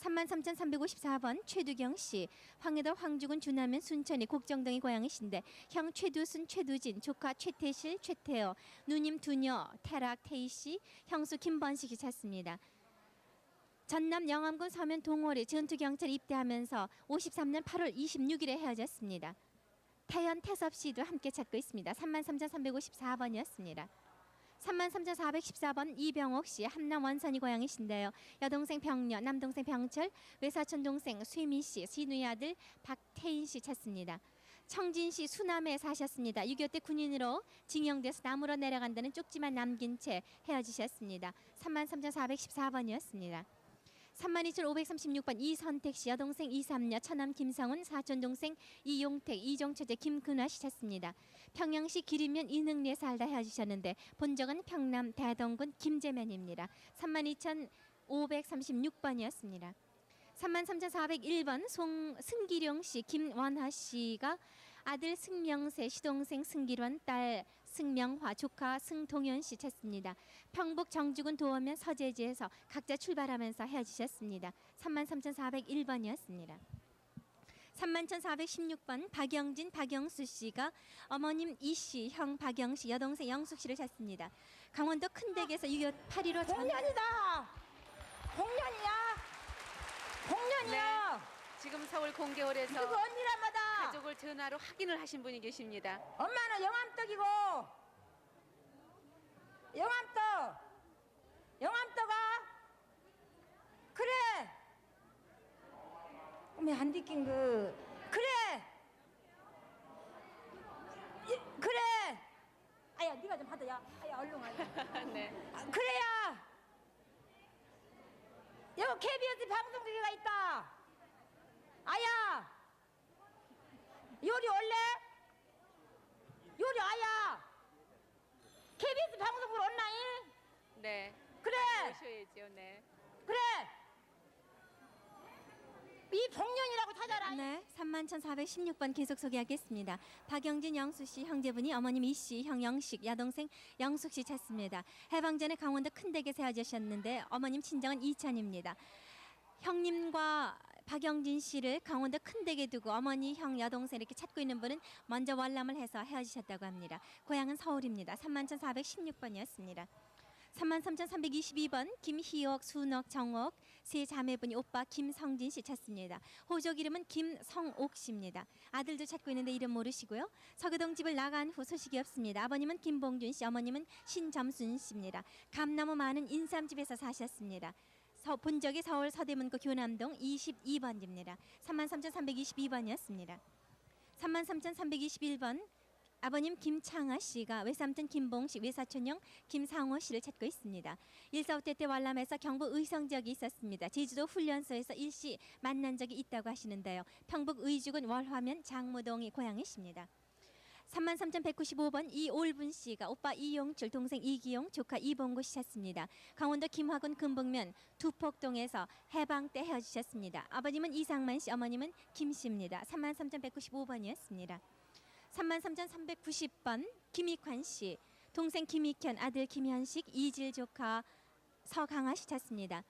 33,354번 최두경 씨. 황해도 황주군 주남면 순천이 곡정동이 고향이신데 형 최두순, 최두진, 조카 최태실, 최태호, 누님 두녀, 태락, 태희 씨, 형수 김번식 씨 찾습니다. 전남 영암군 서면 동호리 전투경찰 입대하면서 53년 8월 26일에 헤어졌습니다. 태연, 태섭 씨도 함께 찾고 있습니다. 33,354번이었습니다. 33,414번 이병옥 씨. 함남 원산이 고향이신데요. 여동생 병녀, 남동생 병철, 외사촌 동생 쇠미 씨, 시누이 아들 박태인 씨 찾습니다. 청진시 수남에 사셨습니다. 6.25 때 군인으로 징용돼서 남으로 내려간다는 쪽지만 남긴 채 헤어지셨습니다. 33,414번이었습니다. 32,536번 이선택 씨. 여동생 이삼녀, 처남 김성훈, 사촌 동생 이용택, 이종처제 김근화 씨 찾습니다. 평양시 기림면 인흥리에 살다 헤어지셨는데 본적은 평남 대동군 김제면입니다. 32,536번이었습니다. 33,401번 승기룡 씨, 김원하 씨가 아들 승명세, 시동생 승기론, 딸 승명화, 조카 승동현 씨 찾습니다. 평북 정주군 도원면 서재지에서 각자 출발하면서 헤어지셨습니다. 33,401번이었습니다. 31,416번 박영진, 박영수 씨가 어머님 이 씨, 형 박영 씨, 여동생 영숙 씨를 찾습니다. 강원도 큰댁에서 6.25 8.15
홍련이다. 홍련이야. 홍련이야.
지금 서울 공개홀에서
누구 언니란 마다.
가족을 전화로 확인을 하신 분이 계십니다.
엄마는 영암떡이고 영암떡아. 그래. 어머 안 느낀 그. 그래. 그래. 아야 네가 좀 받아. 야 아야 얼른 와.
네.
그래야. 여기 KBS 방송국에가 있다. 아야. 요리 올래? 요리 아야. KBS 방송국 온라인?
네.
그래.
오셔야죠. 네.
그래. 이 복년이라고 찾아라.
네, 31,416번 계속 소개하겠습니다. 박영진, 영수 씨 형제분이 어머님 이 씨, 형 영식, 여동생 영숙 씨 찾습니다. 해방 전에 강원도 큰댁에서 헤어지셨는데 어머님 친정은 이천입니다. 형님과 박영진 씨를 강원도 큰댁에 두고 어머니, 형, 여동생 이렇게 찾고 있는 분은 먼저 월남을 해서 헤어지셨다고 합니다. 고향은 서울입니다. 31,416번이었습니다. 33,322번 김희옥, 순옥, 정옥 세 자매분이 오빠 김성진 씨 찾습니다. 호족 이름은 김성옥 씨입니다. 아들도 찾고 있는데 이름 모르시고요. 서교동 집을 나간 후 소식이 없습니다. 아버님은 김봉준 씨, 어머님은 신점순 씨입니다. 감나무 많은 인삼집에서 사셨습니다. 본적이 서울 서대문구 교남동 22번입니다. 33,322번이었습니다. 33,321번 아버님 김창하 씨가 외삼촌 김봉식, 외사촌형 김상호 씨를 찾고 있습니다. 일사후퇴 때 월남에서 경북 의성 지역이 있었습니다. 제주도 훈련소에서 일시 만난 적이 있다고 하시는데요. 평북 의주군 월화면 장무동이 고향이십니다. 33,195번 이올분 씨가 오빠 이용출, 동생 이기용, 조카 이봉구 씨 찾습니다. 강원도 김화군 금북면 두폭동에서 해방 때 헤어지셨습니다. 아버님은 이상만 씨, 어머님은 김 씨입니다. 33,195번이었습니다. 33,390번 김익환 씨, 동생 김익현, 아들 김현식, 이질 조카 서강아 씨 찾습니다.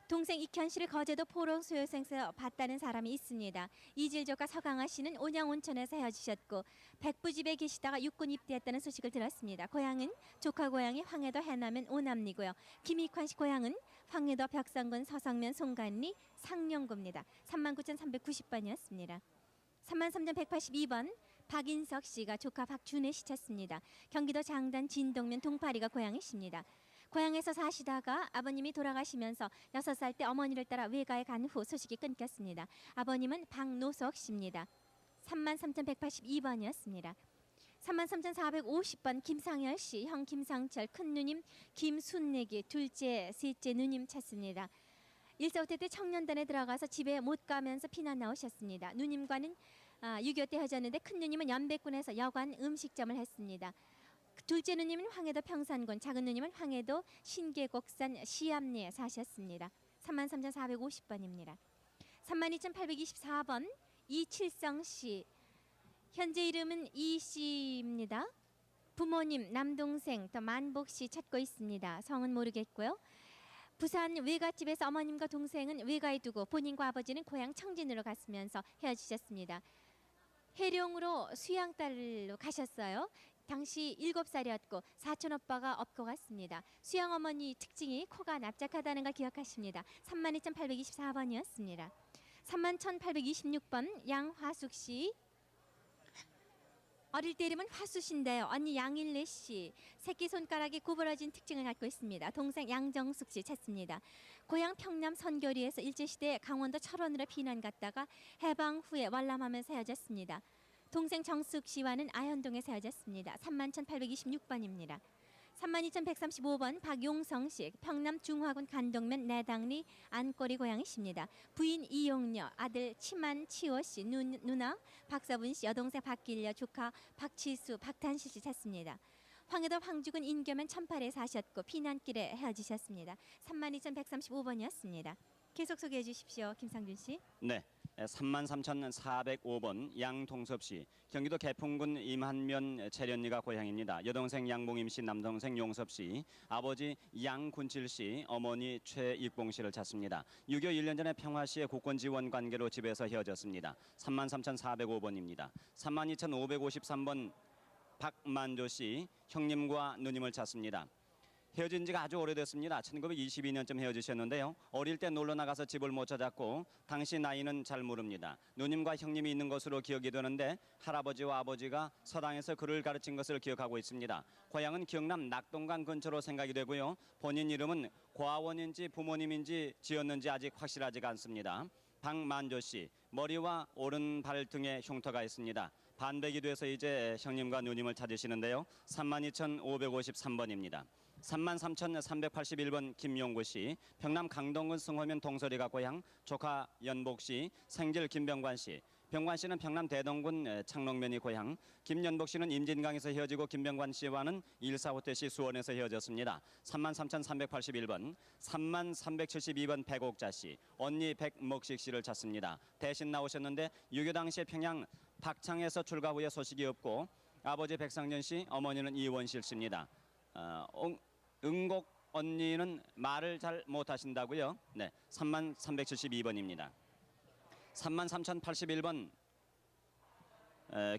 동생 익현 씨를 거제도 포로 수용소에서 봤다는 사람이 있습니다. 이질 조카 서강아 씨는 온양 온천에서 헤어지셨고 백부집에 계시다가 육군 입대했다는 소식을 들었습니다. 고향은 조카 고향이 황해도 해남면 오남리고요. 김익환 씨 고향은 황해도 벽성군 서성면 송간리 상령구입니다. 39,390번이었습니다. 33,182번 박인석 씨가 조카 박준혜 씨 찾습니다. 경기도 장단 진동면 동파리가 고향이십니다. 고향에서 사시다가 아버님이 돌아가시면서 6살 때 어머니를 따라 외가에 간 후 소식이 끊겼습니다. 아버님은 박노석 씨입니다. 33,182번이었습니다. 33,450번 김상열 씨, 형 김상철, 큰 누님 김순내기, 둘째, 셋째 누님 찾습니다. 1.5대 때 청년단에 들어가서 집에 못 가면서 피난 나오셨습니다. 누님과는 6.25 때 헤어졌는데 큰 누님은 연백군에서 여관 음식점을 했습니다. 둘째 누님은 황해도 평산군, 작은 누님은 황해도 신계곡산 시암리에 사셨습니다. 33,450번입니다. 32,824번 이칠성 씨, 현재 이름은 이 씨입니다. 부모님, 남동생, 또 만복 씨 찾고 있습니다. 성은 모르겠고요. 부산 외갓집에서 어머님과 동생은 외가에 두고 본인과 아버지는 고향 청진으로 갔으면서 헤어지셨습니다. 해룡으로 수양딸로 가셨어요. 당시 7살이었고 사촌 오빠가 업고 갔습니다. 수양 어머니 특징이 코가 납작하다는 걸 기억하십니다. 32,824번이었습니다. 31,826번 양화숙 씨. 어릴 때 이름은 화수신데요. 언니 양일래 씨. 새끼손가락이 구부러진 특징을 갖고 있습니다. 동생 양정숙 씨 찾습니다. 고향 평남 선교리에서 일제시대 강원도 철원으로 피난 갔다가 해방 후에 월남하면서 헤어졌습니다. 동생 정숙 씨와는 아현동에서 헤어졌습니다. 31,826번입니다. 32,135번 박용성 씨, 평남 중화군 간동면 내당리 안꼬리 고향이십니다. 부인 이용녀, 아들 치만치호 씨, 누나 박서분 씨, 여동생 박길려, 조카 박치수, 박탄실 씨 찾습니다. 황해도 황주군 인교면 천팔에 사셨고 피난길에 헤어지셨습니다. 32,135번이었습니다. 계속 소개해 주십시오, 김상준 씨.
네, 33,405번 양동섭 씨, 경기도 개풍군 임한면 채련리가 고향입니다. 여동생 양봉임 씨, 남동생 용섭 씨, 아버지 양군칠 씨, 어머니 최익봉 씨를 찾습니다. 6.25 1년 전에 평화시의 국권 지원 관계로 집에서 헤어졌습니다. 33,405번입니다. 32,553번 박만조 씨, 형님과 누님을 찾습니다. 헤어진 지가 아주 오래됐습니다. 1922년쯤 헤어지셨는데요. 어릴 때 놀러 나가서 집을 못 찾았고 당시 나이는 잘 모릅니다. 누님과 형님이 있는 것으로 기억이 되는데 할아버지와 아버지가 서당에서 그를 가르친 것을 기억하고 있습니다. 고향은 경남 낙동강 근처로 생각이 되고요. 본인 이름은 과원인지 부모님인지 지었는지 아직 확실하지가 않습니다. 박만조 씨, 머리와 오른발 등에 흉터가 있습니다. 반백이 돼서 이제 형님과 누님을 찾으시는데요. 32,553번입니다. 33,381번 김용구 씨, 평남 강동군 승호면 동서리가 고향, 조카 연복 씨, 생질 김병관 씨. 병관 씨는 평남 대동군 창롱면이 고향, 김연복 씨는 임진강에서 헤어지고 김병관 씨와는 1.45 때 시 수원에서 헤어졌습니다. 33,381번, 33,372번 백옥자 씨, 언니 백목식 씨를 찾습니다. 대신 나오셨는데 6.25 당시에 평양 박창에서 출가 후에 소식이 없고 아버지 백상년 씨, 어머니는 이원실 씨입니다. 응곡 언니는 말을 잘 못하신다고요. 네, 33,372번입니다. 33,081번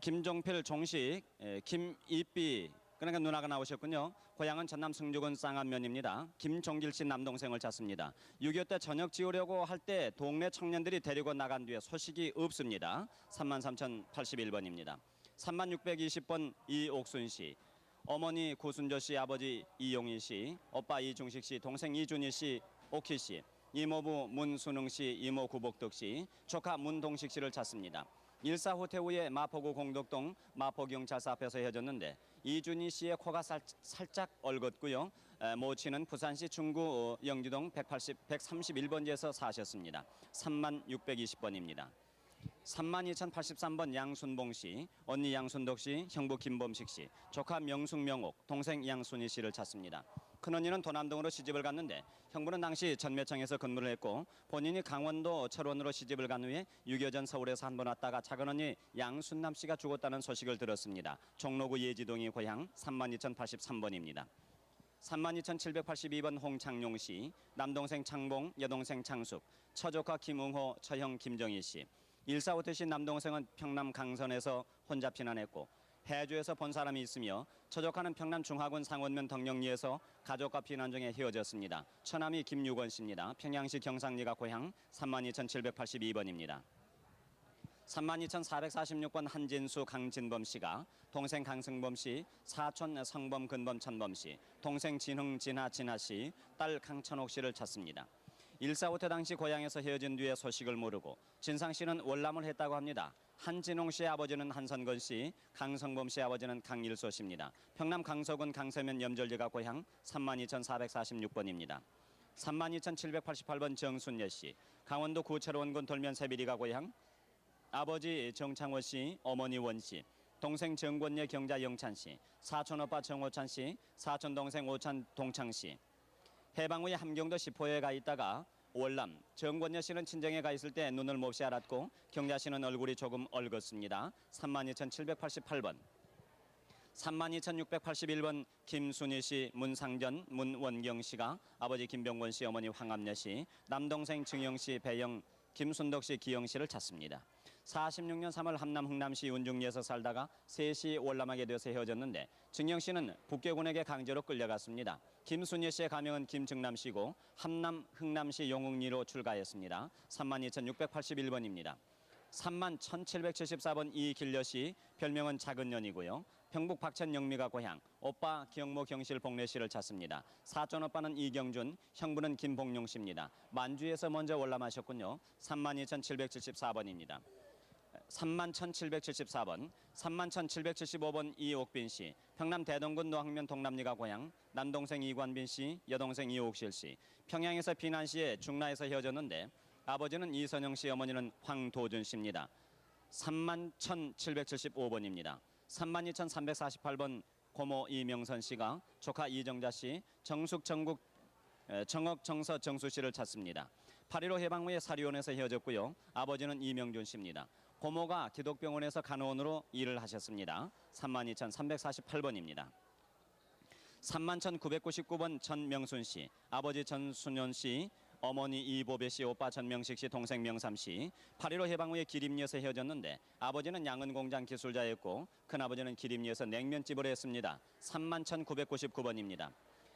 김종필 종식, 김이삐, 그러니까 누나가 나오셨군요. 고향은 전남 승주군 쌍안면입니다. 김종길 씨 남동생을 찾습니다. 6.25 때 저녁 지으려고 할 때 동네 청년들이 데리고 나간 뒤에 소식이 없습니다. 33,081번입니다. 3620번 이옥순 씨, 어머니 구순조 씨, 아버지 이용희 씨, 오빠 이중식 씨, 동생 이준희 씨, 오키 씨, 이모부 문순흥 씨, 이모 구복덕 씨, 조카 문동식 씨를 찾습니다. 1.45 퇴후에 마포구 공덕동 마포경찰서 앞에서 헤어졌는데 이준희 씨의 코가 살짝 얼었고요. 모친은 부산시 중구 영지동 131번지에서 사셨습니다. 3620번입니다. 32,083번 양순봉 씨, 언니 양순덕 씨, 형부 김범식 씨, 조카 명숙명옥, 동생 양순희 씨를 찾습니다. 큰언니는 도남동으로 시집을 갔는데 형부는 당시 전매청에서 근무를 했고 본인이 강원도 철원으로 시집을 간 후에 6.25 전 서울에서 한 번 왔다가 작은언니 양순남 씨가 죽었다는 소식을 들었습니다. 종로구 예지동이 고향 32,083번입니다. 32,782번 홍창용 씨, 남동생 창봉, 여동생 창숙, 처조카 김웅호, 처형 김정희 씨. 145 태시 남동생은 평남 강선에서 혼자 피난했고 해주에서 본 사람이 있으며 처조카는 평남 중하군 상원면 덕령리에서 가족과 피난 중에 헤어졌습니다. 처남이 김유건 씨입니다. 평양시 경상리가 고향 32,782번입니다. 32,446번 한진수 강진범 씨가 동생 강승범 씨, 사촌 성범 근범 천범 씨, 동생 진흥 진하 진하 씨, 딸 강천옥 씨를 찾습니다. 145태 당시 고향에서 헤어진 뒤에 소식을 모르고 진상 씨는 월남을 했다고 합니다. 한진홍 씨의 아버지는 한선건 씨, 강성범 씨의 아버지는 강일소 씨입니다. 평남 강서군 강서면 염절리가 고향 32,446번입니다. 32,788번 정순예 씨, 강원도 구철원군 돌면 세비리가 고향 아버지 정창호 씨, 어머니 원 씨, 동생 정권예 경자 영찬 씨, 사촌 오빠 정호찬 씨, 사촌 동생 오찬 동창 씨. 해방 후에 함경도 시포에 가 있다가 월남, 정권여 씨는 친정에 가 있을 때 눈을 몹시 알았고 경자 씨는 얼굴이 조금 얽었습니다. 32,788번. 32,681번 김순희 씨, 문상전, 문원경 씨가 아버지 김병권 씨, 어머니 황암녀 씨, 남동생 증영 씨, 배영, 김순덕 씨, 기영 씨를 찾습니다. 46년 3월 함남 흥남시 운중리에서 살다가 셋이 월남하게 되어서 헤어졌는데 증영 씨는 북계군에게 강제로 끌려갔습니다. 김순희 씨의 가명은 김증남 씨고 함남 흥남시 용흥리로 출가했습니다. 32,681번입니다. 31,774번 이길려 씨, 별명은 작은년이고요. 평북 박천영미가 고향, 오빠 경모 경실 복례 씨를 찾습니다. 사촌 오빠는 이경준, 형부는 김봉용 씨입니다. 만주에서 먼저 월남하셨군요. 32,774번입니다. 31,774번, 31,775번 이옥빈 씨, 평남 대동군 노항면 동남리가 고향, 남동생 이관빈 씨, 여동생 이옥실 씨, 평양에서 피난 시에 중라에서 헤어졌는데 아버지는 이선영 씨, 어머니는 황도준 씨입니다. 31,775번입니다. 32,348번 고모 이명선 씨가 조카 이정자 씨, 정숙 정국 정억 정서 정수 씨를 찾습니다. 8.15 해방 후에 사리원에서 헤어졌고요. 아버지는 이명준 씨입니다. 고모가 기독병원에서 간호원으로 일을 하셨습니다. 32,348번입니다. 31,999번 전명순 씨, 아버지 전순현 씨, 어머니 이보배 씨, 오빠 전명식 씨, 동생 명삼 씨. 8.15 해방 후에 기림리에서 헤어졌는데 아버지는 양은 공장 기술자였고 큰아버지는 기림리에서 냉면집을 했습니다. 31,999번입니다.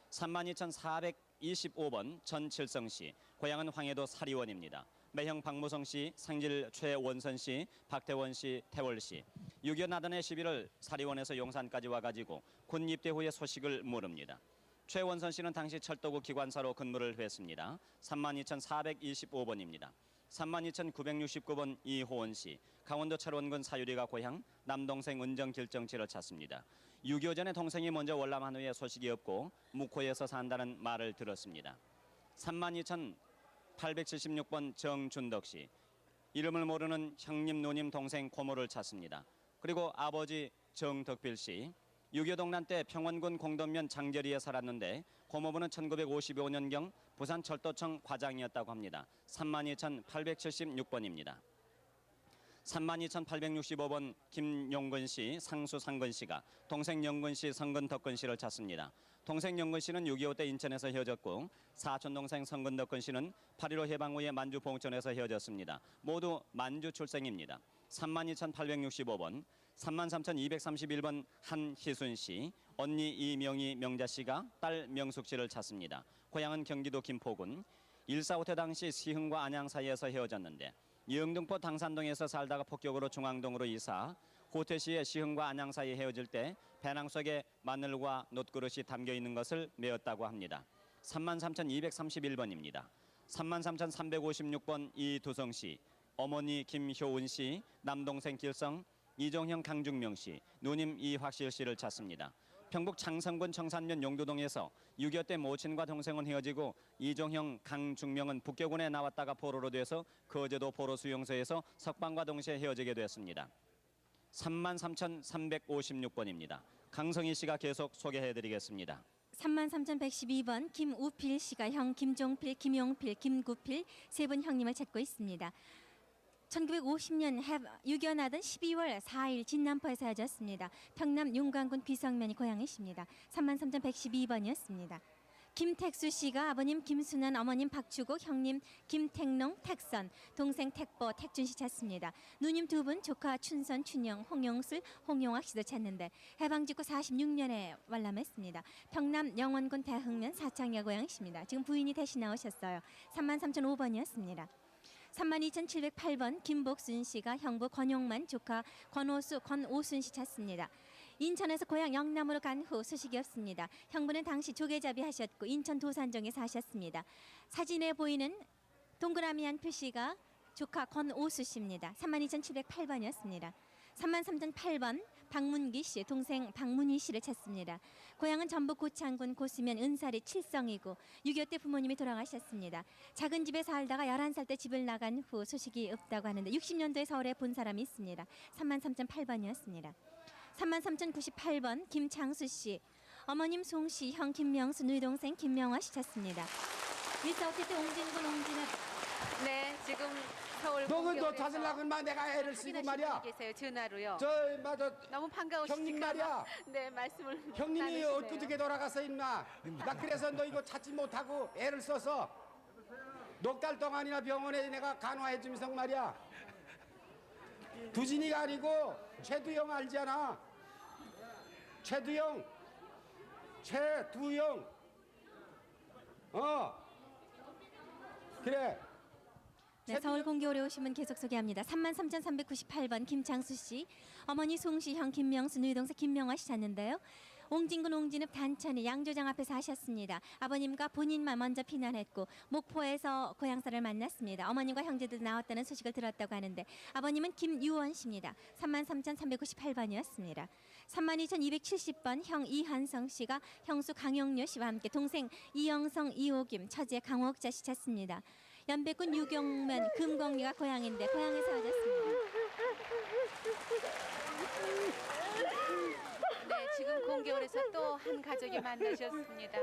32,425번 전칠성 씨, 고향은 황해도 사리원입니다. 매형 박무성 씨, 상질 최원선 씨, 박태원 씨, 태월 씨. 6.25 나단의 11월 사리원에서 용산까지 와가지고 군 입대 후에 소식을 모릅니다. 최원선 씨는 당시 철도국 기관사로 근무를 했습니다. 32,425번입니다. 32,969번 이호원 씨, 강원도 철원군 사유리가 고향, 남동생 은정길정치를 찾습니다. 6.25 전에 동생이 먼저 월남한 후에 소식이 없고 묵호에서 산다는 말을 들었습니다. 32,876번 정준덕 씨, 이름을 모르는 형님, 누님, 동생, 고모를 찾습니다. 그리고 아버지 정덕필 씨, 6.25 동란 때 평원군 공동면 장제리에 살았는데 고모부는 1955년경 부산철도청 과장이었다고 합니다. 32,876번입니다. 32,865번 김용근 씨, 상수 상근 씨가 동생 영근 씨, 성근 덕근 씨를 찾습니다. 동생 영근 씨는 6.25 때 인천에서 헤어졌고 사촌 동생 성근 덕근 씨는 8.15 해방 후에 만주 봉천에서 헤어졌습니다. 모두 만주 출생입니다. 32,865번, 33,231번 한희순 씨, 언니 이명희 명자 씨가 딸 명숙 씨를 찾습니다. 고향은 경기도 김포군. 1.45태 당시 시흥과 안양 사이에서 헤어졌는데 영등포 당산동에서 살다가 폭격으로 중앙동으로 이사, 호태시의 시흥과 안양 사이에 헤어질 때 배낭 속에 마늘과 놋그릇이 담겨 있는 것을 메었다고 합니다. 33,231번입니다. 33,356번 이두성 씨, 어머니 김효은 씨, 남동생 길성, 이종형 강중명 씨, 누님 이확실 씨를 찾습니다. 경북 장성군 청산면 용두동에서 6.25 때 모친과 동생은 헤어지고 이종형, 강중명은 북교군에 나왔다가 포로로 돼서 거제도 포로 수용소에서 석방과 동시에 헤어지게 됐습니다. 33,356번입니다. 강성희 씨가 계속 소개해드리겠습니다.
33,112번 김우필 씨가 형 김종필, 김용필, 김구필 세 분 형님을 찾고 있습니다. 1950년 6.25 나던 12월 4일 진남포에서 헤어졌습니다. 평남 용관군 귀성면이 고향이십니다. 33,112번이었습니다. 김택수 씨가 아버님 김순환, 어머님 박주국, 형님 김택농, 택선, 동생 택보, 택준 씨 찾습니다. 누님 두 분, 조카 춘선, 춘영, 홍용술, 홍용학 씨도 찾는데 해방 직후 46년에 완람했습니다. 평남 영원군 대흥면 사창야 고향이십니다. 지금 부인이 대신 나오셨어요. 33,005번이었습니다. 32,708번 김복순 씨가 형부 권용만, 조카 권오수, 권오순 씨 찾습니다. 인천에서 고향 영남으로 간 후 소식이 없습니다. 형부는 당시 조개잡이 하셨고 인천 도산정에 사셨습니다. 사진에 보이는 동그라미 한 표시가 조카 권오수 씨입니다. 32,708번이었습니다. 33,008번 박문기 씨, 동생 박문희 씨를 찾습니다. 고향은 전북 고창군 고수면 은사리 칠성이고 6.25 때 부모님이 돌아가셨습니다. 작은 집에 살다가 11살 때 집을 나간 후 소식이 없다고 하는데 60년도에 서울에 본 사람이 있습니다. 33,008번이었습니다. 33,098번 김창수 씨, 어머님 송씨, 형 김명수, 누이 동생 김명화 씨 찾습니다. 1.45 때 옹진군 옹진읍.
네, 지금 서울
너는 너
공개홀에서
찾으려고 마 내가 애를 쓰고
확인하신
말이야.
분이 계세요. 전화로요.
저 맞아
너무 반가우시니까
형님 말이야.
네, 말씀을
형님이
나누시네요.
어떻게 돌아가서 임마. 나 그래서 너 이거 찾지 못하고 애를 써서 넉 달 동안이나 병원에 내가 간호해 주면서 말이야. 두진이가 아니고 최두영 알잖아. 최두영. 그래.
네, 서울 공개홀에 오신 분 계속 소개합니다. 33,398번 김창수 씨, 어머니 송씨, 형 김명수, 누이 동생 김명화 씨 찾는데요. 옹진군 옹진읍 단천이 양조장 앞에서 하셨습니다. 아버님과 본인만 먼저 피난했고 목포에서 고향사를 만났습니다. 어머님과 형제들 나왔다는 소식을 들었다고 하는데 아버님은 김유원 씨입니다. 33,398번이었습니다. 32,270번 형 이한성 씨가 형수 강영료 씨와 함께 동생 이영성, 이호김, 처제 강옥자 씨 찾습니다. 연백군 유경면 금곡리가 고향인데 고향에서 헤어졌습니다.
네, 지금 공개홀에서 또 한 가족이 만나셨습니다.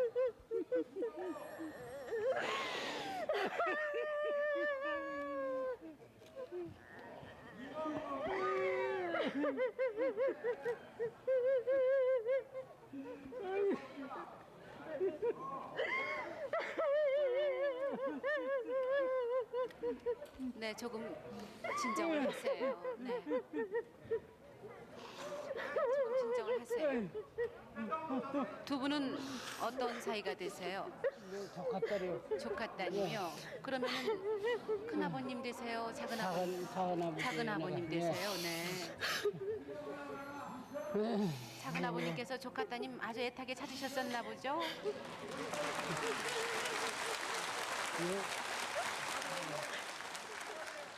네, 조금 진정을 하세요. 네. 조금 진정을 하세요. 두 분은 어떤 사이가 되세요?
조카딸이요.
조카딸이요. 그러면은 큰 아버님 되세요? 작은 아버님 되세요? 네. 작은 아버님께서 조카 따님 아주 애타게 찾으셨었나 보죠?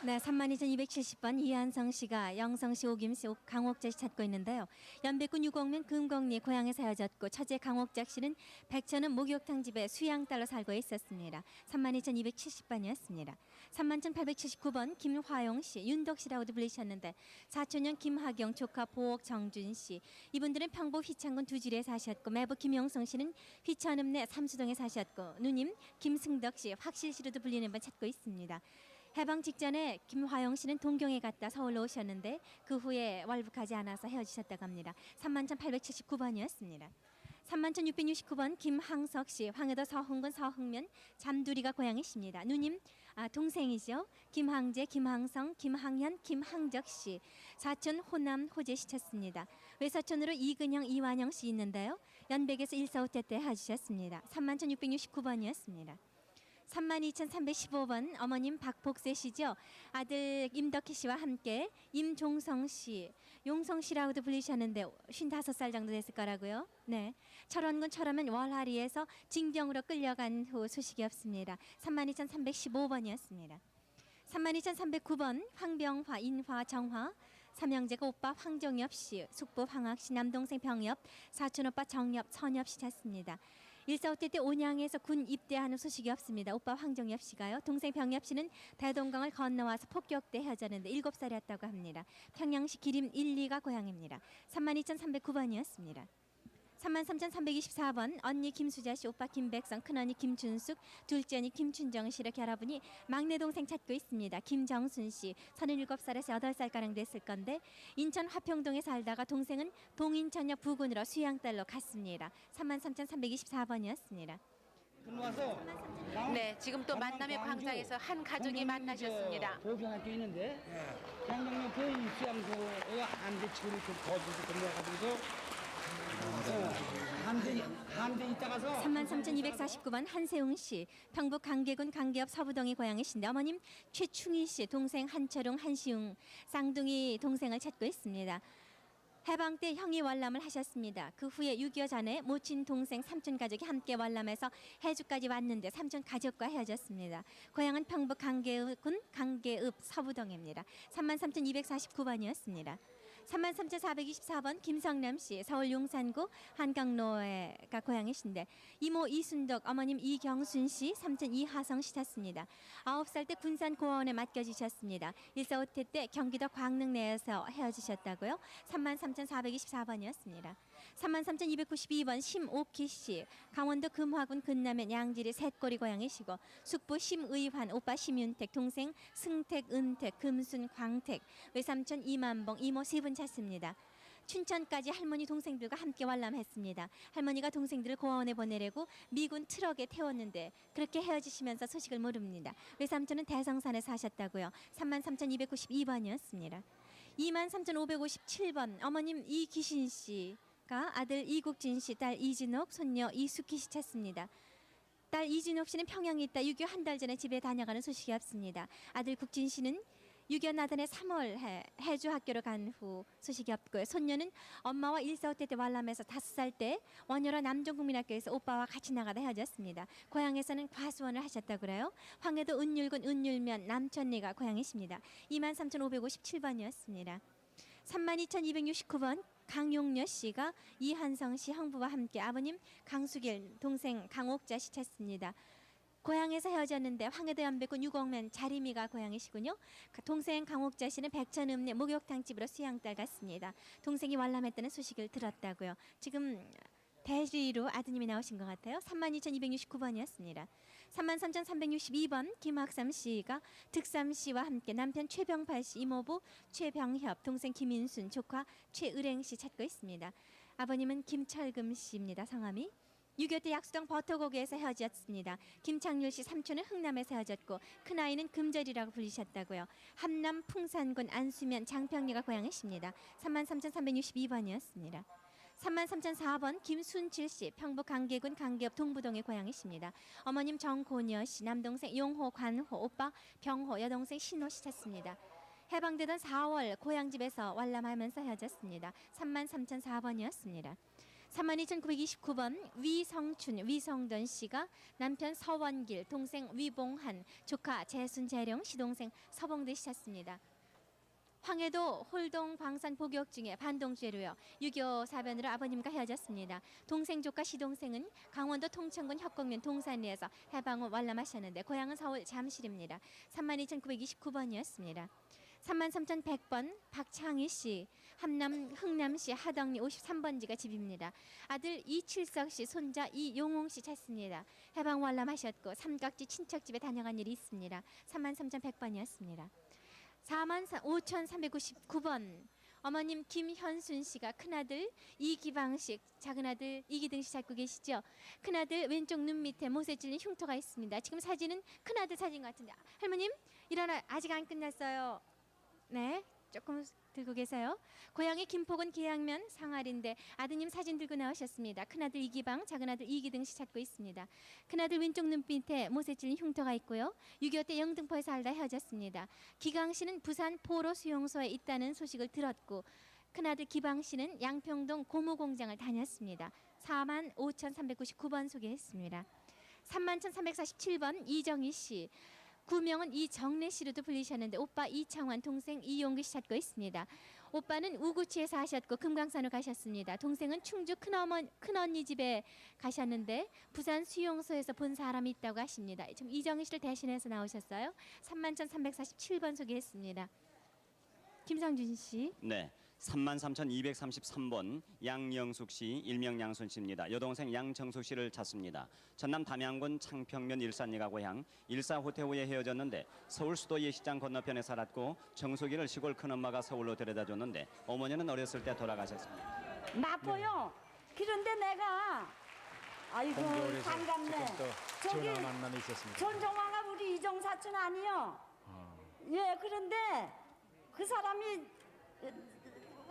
네, 32,270번 이한성 씨가 영성 씨, 오김 씨, 강옥자 씨 찾고 있는데요. 연백군 유곡면 금곡리 고향에서 헤어졌고 처제 강옥자 씨는 백천은 목욕탕 집에 수양딸로 살고 있었습니다. 32,270번이었습니다. 31,879번 김화용 씨, 윤덕 씨라고도 불리셨는데 사촌형 김하경, 조카 보옥 정준 씨. 이분들은 평북 휘창군 두지리에 사셨고 매부 김영성 씨는 휘천읍 내 삼수동에 사셨고 누님 김승덕 씨, 확실 씨로도 불리는 분 찾고 있습니다. 해방 직전에 김화영 씨는 동경에 갔다 서울로 오셨는데 그 후에 월북하지 않아서 헤어지셨다고 합니다. 31,879번이었습니다. 31,669번 김항석 씨, 황해도 서흥군 서흥면 잠두리가 고향이십니다. 누님 동생이죠. 김항재, 김항성, 김항현, 김항적 씨. 사촌 호남 호재 씨 찾습니다. 외사촌으로 이근영, 이완영 씨 있는데요. 연백에서 1.45 때 헤어지셨습니다. 31,669번이었습니다. 32,315번 어머님 박복세 씨죠. 아들 임덕희 씨와 함께 임종성 씨, 용성 씨라고도 불리셨는데 55살 정도 됐을 거라고요. 네, 철원군 철원면 월하리에서 징병으로 끌려간 후 소식이 없습니다. 32,315번이었습니다. 32,309번 황병화, 인화, 정화, 삼형제가 오빠 황정엽 씨, 숙부 황학 씨, 남동생 병엽, 사촌 오빠 정엽, 선엽 씨 찾습니다. 145때 때 온양에서 군 입대하는 소식이 없습니다. 오빠 황정엽 씨가요. 동생 병엽 씨는 대동강을 건너와서 폭격대 헤어졌는데 7살이었다고 합니다. 평양시 기림 1, 2가 고향입니다. 32,309번이었습니다. 33,324번 언니 김수자 씨, 오빠 김백성, 큰언니 김춘숙, 둘째 언니 김춘정 씨를 결합하니 막내 동생 찾고 있습니다. 김정순 씨, 37살에서 8살가량 됐을 건데 인천 화평동에 살다가 동생은 동인천역 부군으로 수양딸로 갔습니다. 33,324번이었습니다.
네, 지금 또 만남의 광장에서 한 가족이 만나셨습니다.
보병학교 있는데 양정역 수양소에 한대치고를 거주해서 근무해가지고서 함대 있다가서
33,249번 한세웅 씨, 평북 강계군 강계읍 서부동이 고향이신데 어머님 최충희 씨, 동생 한철웅, 한시웅, 쌍둥이 동생을 찾고 있습니다. 해방 때 형이 월남을 하셨습니다. 그 후에 6.25 전에 모친 동생 삼촌 가족이 함께 월남해서 해주까지 왔는데 삼촌 가족과 헤어졌습니다. 고향은 평북 강계군 강계읍 서부동입니다. 33,249번이었습니다. 33,424번 김성남 씨, 서울 용산구 한강로가 고향이신데 이모 이순덕, 어머님 이경순 씨, 삼촌 이하성 씨 찾습니다. 9살 때 군산 고아원에 맡겨주셨습니다. 145태 때 경기도 광릉 내에서 헤어지셨다고요. 33,424번이었습니다. 33,292번 심옥희 씨, 강원도 금화군 근남면 양지리 셋꼬리 고향이시고 숙부 심의환, 오빠 심윤택, 동생 승택, 은택, 금순, 광택, 외삼촌 이만봉, 이모 세 분 찾습니다. 춘천까지 할머니 동생들과 함께 월남했습니다. 할머니가 동생들을 고아원에 보내려고 미군 트럭에 태웠는데 그렇게 헤어지시면서 소식을 모릅니다. 외삼촌은 대성산에 사셨다고요. 33,292번이었습니다. 23,557번 어머님 이기신 씨가 아들 이국진 씨, 딸 이진옥, 손녀 이숙희 씨 찾습니다. 딸 이진옥 씨는 평양에 있다 6.25 한 달 전에 집에 다녀가는 소식이 없습니다. 아들 국진 씨는 6.25 나단에 3월 해주 학교로 간 후 소식이 없고요. 손녀는 엄마와 145때 때 월남에서 5살 때 원효로 남종국민학교에서 오빠와 같이 나가다 헤어졌습니다. 고향에서는 과수원을 하셨다고 그래요. 황해도 은율군 은율면 남천리가 고향이십니다. 23,557번이었습니다. 32,269번 강용녀 씨가 이한성 씨 형부와 함께 아버님 강수길, 동생 강옥자 씨 찾습니다. 고향에서 헤어졌는데 황해도 연백군 유곡면 자리미가 고향이시군요. 동생 강옥자 씨는 백천읍내 목욕탕집으로 수양딸 갔습니다. 동생이 월남했다는 소식을 들었다고요. 지금 대리로 아드님이 나오신 것 같아요. 32,269번이었습니다. 33,362번 김학삼 씨가 득삼 씨와 함께 남편 최병팔 씨, 이모부 최병협, 동생 김인순, 조카 최을행 씨 찾고 있습니다. 아버님은 김철금 씨입니다. 성함이. 6.25 때 약수동 버터고개에서 헤어졌습니다. 김창률 씨 삼촌은 흥남에서 헤어졌고 큰아이는 금절이라고 불리셨다고요. 함남 풍산군 안수면 장평리가 고향이십니다. 33,362번이었습니다. 33,004번 김순칠 씨, 평북 강계군 강계읍 동부동의 고향이십니다. 어머님 정고녀 씨, 남동생 용호, 관호, 오빠 병호, 여동생 신호 씨 찾습니다. 해방되던 4월 고향집에서 월남하면서 헤어졌습니다. 33,004번이었습니다. 32,929번 위성춘, 위성돈 씨가 남편 서원길, 동생 위봉한, 조카 재순, 재령, 시동생 서봉대 씨 찾습니다. 황해도 홀동 광산 복역 중에 반동죄로요. 6.25 사변으로 아버님과 헤어졌습니다. 동생 조카 시동생은 강원도 통천군 협곡면 동산리에서 해방 후 월남하셨는데 고향은 서울 잠실입니다. 32,929번이었습니다. 33,100번 박창희 씨, 함남 흥남시 하덕리 53번지가 집입니다. 아들 이칠석 씨, 손자 이용웅 씨 찾습니다. 해방 월남하셨고 삼각지 친척집에 다녀간 일이 있습니다. 33,100번이었습니다. 45,399번 어머님 김현순 씨가 큰아들 이기방 씨, 작은아들 이기등 씨 찾고 계시죠? 큰아들 왼쪽 눈 밑에 못에 찔린 흉터가 있습니다. 지금 사진은 큰아들 사진 같은데 할머님 일어나, 아직 안 끝났어요. 네, 조금 들고 계세요. 고향이 김포군 계양면 상알인데 아드님 사진 들고 나오셨습니다. 큰아들 이기방, 작은아들 이기등 씨 찾고 있습니다. 큰아들 왼쪽 눈빛에 못에 찔린 흉터가 있고요. 6.25 때 영등포에 살다 헤어졌습니다. 기강 씨는 부산 포로 수용소에 있다는 소식을 들었고 큰아들 기방 씨는 양평동 고무공장을 다녔습니다. 45,399번 소개했습니다. 31,347번 이정희 씨, 구명은 이정래 씨로도 불리셨는데 오빠 이창환, 동생 이용규 씨 찾고 있습니다. 오빠는 우구치에 사셨고 금강산으로 가셨습니다. 동생은 충주 큰언니 집에 가셨는데 부산 수용소에서 본 사람이 있다고 하십니다. 지금 이정희 씨를 대신해서 나오셨어요. 31,347번 소개했습니다. 김상준 씨.
네. 33,233번 양영숙 씨, 일명 양순 씨입니다. 여동생 양정숙 씨를 찾습니다. 전남 담양군 창평면 일산리가 고향 일사 호태우에 헤어졌는데 서울 수도 예시장 건너편에 살았고 정숙이를 시골 큰엄마가 서울로 데려다줬는데 어머니는 어렸을 때 돌아가셨습니다.
나빠요. 그런데 내가 아이고 반갑네. 저기
전화 만남이 있었습니다.
전정화가 우리 이정 사촌 아니요? 예, 그런데 그 사람이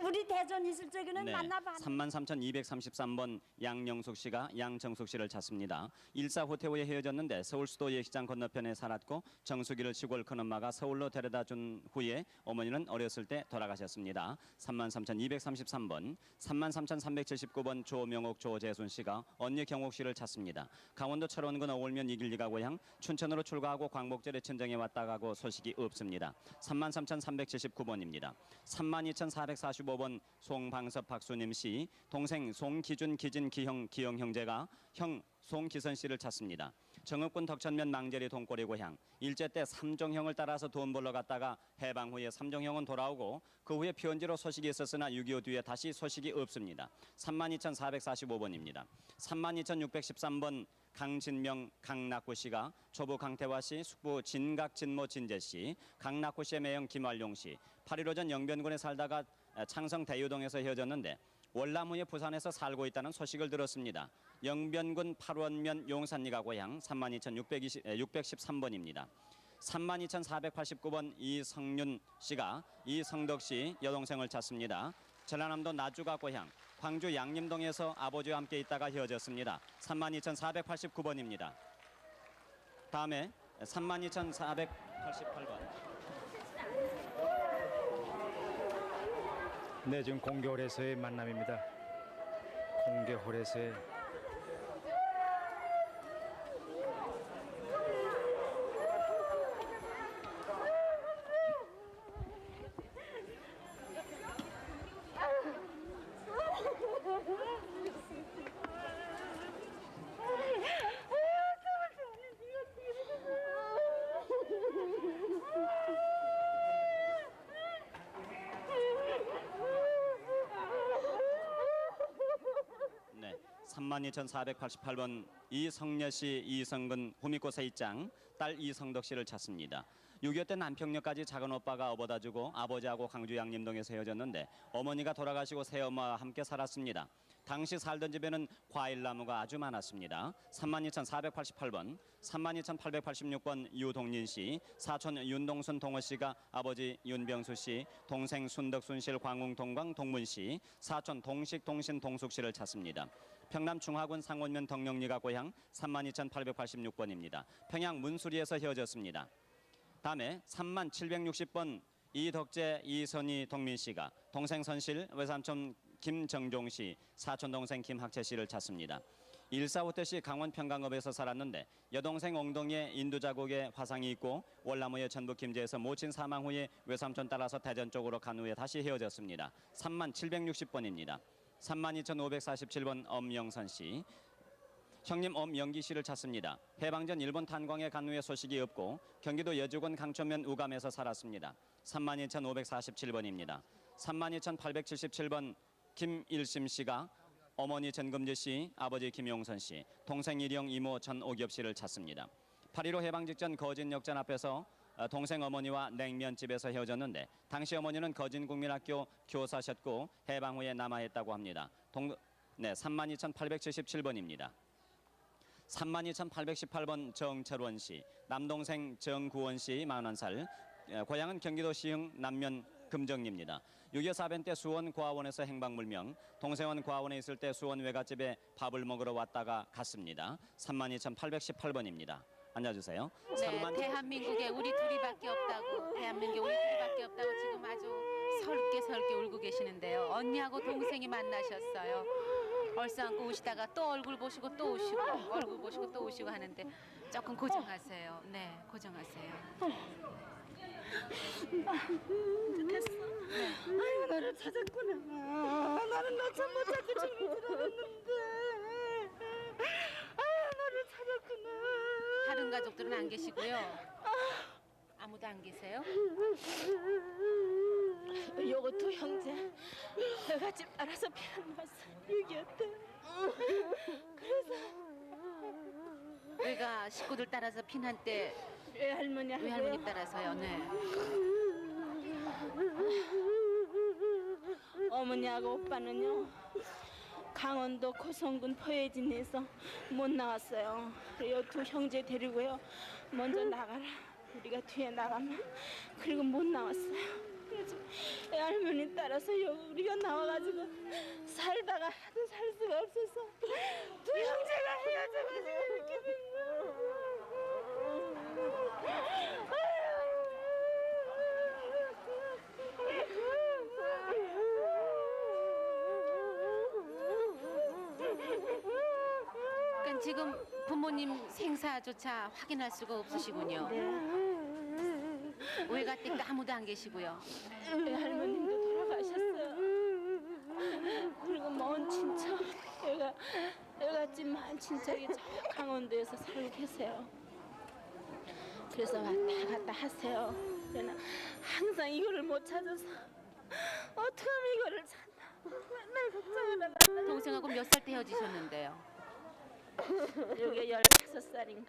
우리 대전 있을 적에는
네,
만나봐.
33,233번 양영숙 씨가 양정숙 씨를 찾습니다. 일사 호태우에 헤어졌는데 서울 수도 예시장 건너편에 살았고 정숙이를 시골 큰엄마가 서울로 데려다준 후에 어머니는 어렸을 때 돌아가셨습니다. 33,233번, 33,379번 조명옥 조재순 씨가 언니 경옥 씨를 찾습니다. 강원도 철원군 어울면 이길리가 고향 춘천으로 출가하고 광복절에 친정에 왔다 가고 소식이 없습니다. 33,379번입니다. 32,445번 송방섭 박수님 씨, 동생 송기준 기진 기형 형제가 형 송기선 씨를 찾습니다. 정읍군 덕천면 망제리 동꼬리 고향 일제 때 삼종형을 따라서 돈 벌러 갔다가 해방 후에 삼종형은 돌아오고 그 후에 편지로 소식이 있었으나 6.25 뒤에 다시 소식이 없습니다. 32,445번입니다. 32,613번 강진명 강낙구 씨가 초부 강태화 씨, 숙부 진각 진모 진재 씨, 강낙구 씨의 매형 김활용 씨, 8.15전 영변군에 살다가 창성 대유동에서 헤어졌는데 월남 후에 부산에서 살고 있다는 소식을 들었습니다. 영변군 8원면 용산리가 고향 32,613번입니다. 32,489번 이성윤 씨가 이성덕 씨 여동생을 찾습니다. 전라남도 나주가 고향 광주 양림동에서 아버지와 함께 있다가 헤어졌습니다. 32,489번입니다. 다음에 32,488번.
네, 지금 공개홀에서의 만남입니다. 공개홀에서의
네, 32,488번 이성녀 씨, 이성근 후미코 세입장 딸 이성덕 씨를 찾습니다. 6.25 때 남평역까지 작은 오빠가 업어다주고 아버지하고 광주 양림동에서 헤어졌는데 어머니가 돌아가시고 새엄마와 함께 살았습니다. 당시 살던 집에는 과일나무가 아주 많았습니다. 32,488번, 32,886번 유동린 씨, 사촌 윤동순 동호 씨가 아버지 윤병수 씨, 동생 순덕순 씨, 광웅동광 동문 씨, 사촌 동식 동신 동숙 씨를 찾습니다. 평남 중화군 상원면 덕령리가 고향 32,886번입니다. 평양 문수리에서 헤어졌습니다. 다음에 3760번 이덕재 이선희 동민 씨가 동생 선실 외삼촌 김정종 씨, 사촌 동생 김학채 씨를 찾습니다. 일사후퇴 시 강원 평강읍에서 살았는데 여동생 엉덩이에 인두 자국의 화상이 있고 월남 후에 전북 김제에서 모친 사망 후에 외삼촌 따라서 대전 쪽으로 간 후에 다시 헤어졌습니다. 3760번입니다. 32,547번 엄영선 씨. 형님 엄영기 씨를 찾습니다. 해방전 일본 탄광에 간 후에 소식이 없고 경기도 여주군 강촌면 우감에서 살았습니다. 32,547번입니다. 32,877번 김일심 씨가 어머니 전금지 씨, 아버지 김용선 씨, 동생 일영 이모 전옥엽 씨를 찾습니다. 8.15 해방 직전 거진 역전 앞에서 동생 어머니와 냉면집에서 헤어졌는데 당시 어머니는 거진국민학교 교사셨고 해방 후에 남아있다고 합니다. 32,877번입니다. 32,818번 정철원 씨, 남동생 정구원 씨 41살, 고향은 경기도 시흥 남면 금정리입니다. 6.25 사변 때 수원 고아원에서 행방불명, 동생은 고아원에 있을 때 수원 외갓집에 밥을 먹으러 왔다가 갔습니다. 32,818번입니다. 앉아주세요.
네, 대한민국에 우리 둘이밖에 없다고, 대한민국에 우리 둘이밖에 없다고 지금 아주 설게 울고 계시는데요. 언니하고 동생이 만나셨어요. 얼싸안고 우시다가 또 얼굴 보시고 또 우시고 얼굴 보시고 또 우시고 하는데 조금 고정하세요. 네, 고정하세요.
아유 너를 찾았구나. 나는 너 참 못 찾고 죽는 줄 알았는데. 아유 너를 찾았구나.
다른 가족들은 안 계시고요. 아무도 안 계세요?
요거 두 형제 같이 따라서 피난 왔어. 6.25 그래서
외가 식구들 따라서 피난 때
외할머니하고요.
외할머니 따라서요. 네.
어머니하고 오빠는요 강원도 고성군 포해진에서 못 나왔어요. 그리고 두 형제 데리고요 먼저 나가라. 우리가 뒤에 나가면 그리고 못 나왔어요. 그래서 외할머니 따라서 우리가 나와가지고 살다가 하도 살 수가 없어서 두 형제가 헤어져가지고 이렇게 된
그러니까 지금 부모님 생사조차 확인할 수가 없으시군요. 외가댁도 아무도 안 계시고요.
할머님도 돌아가셨어요. 그리고 먼 친척, 여가집 먼 친척이 저 강원도에서 살고 계세요. 그래서 왔다 갔다 하세요. 저는 항상 이거를 못 찾아서 어떻게 하면 이거를 찾나 맨날 걱정을 하다가
동생하고 몇 살 때 헤어지셨는데요?
여기 15살인가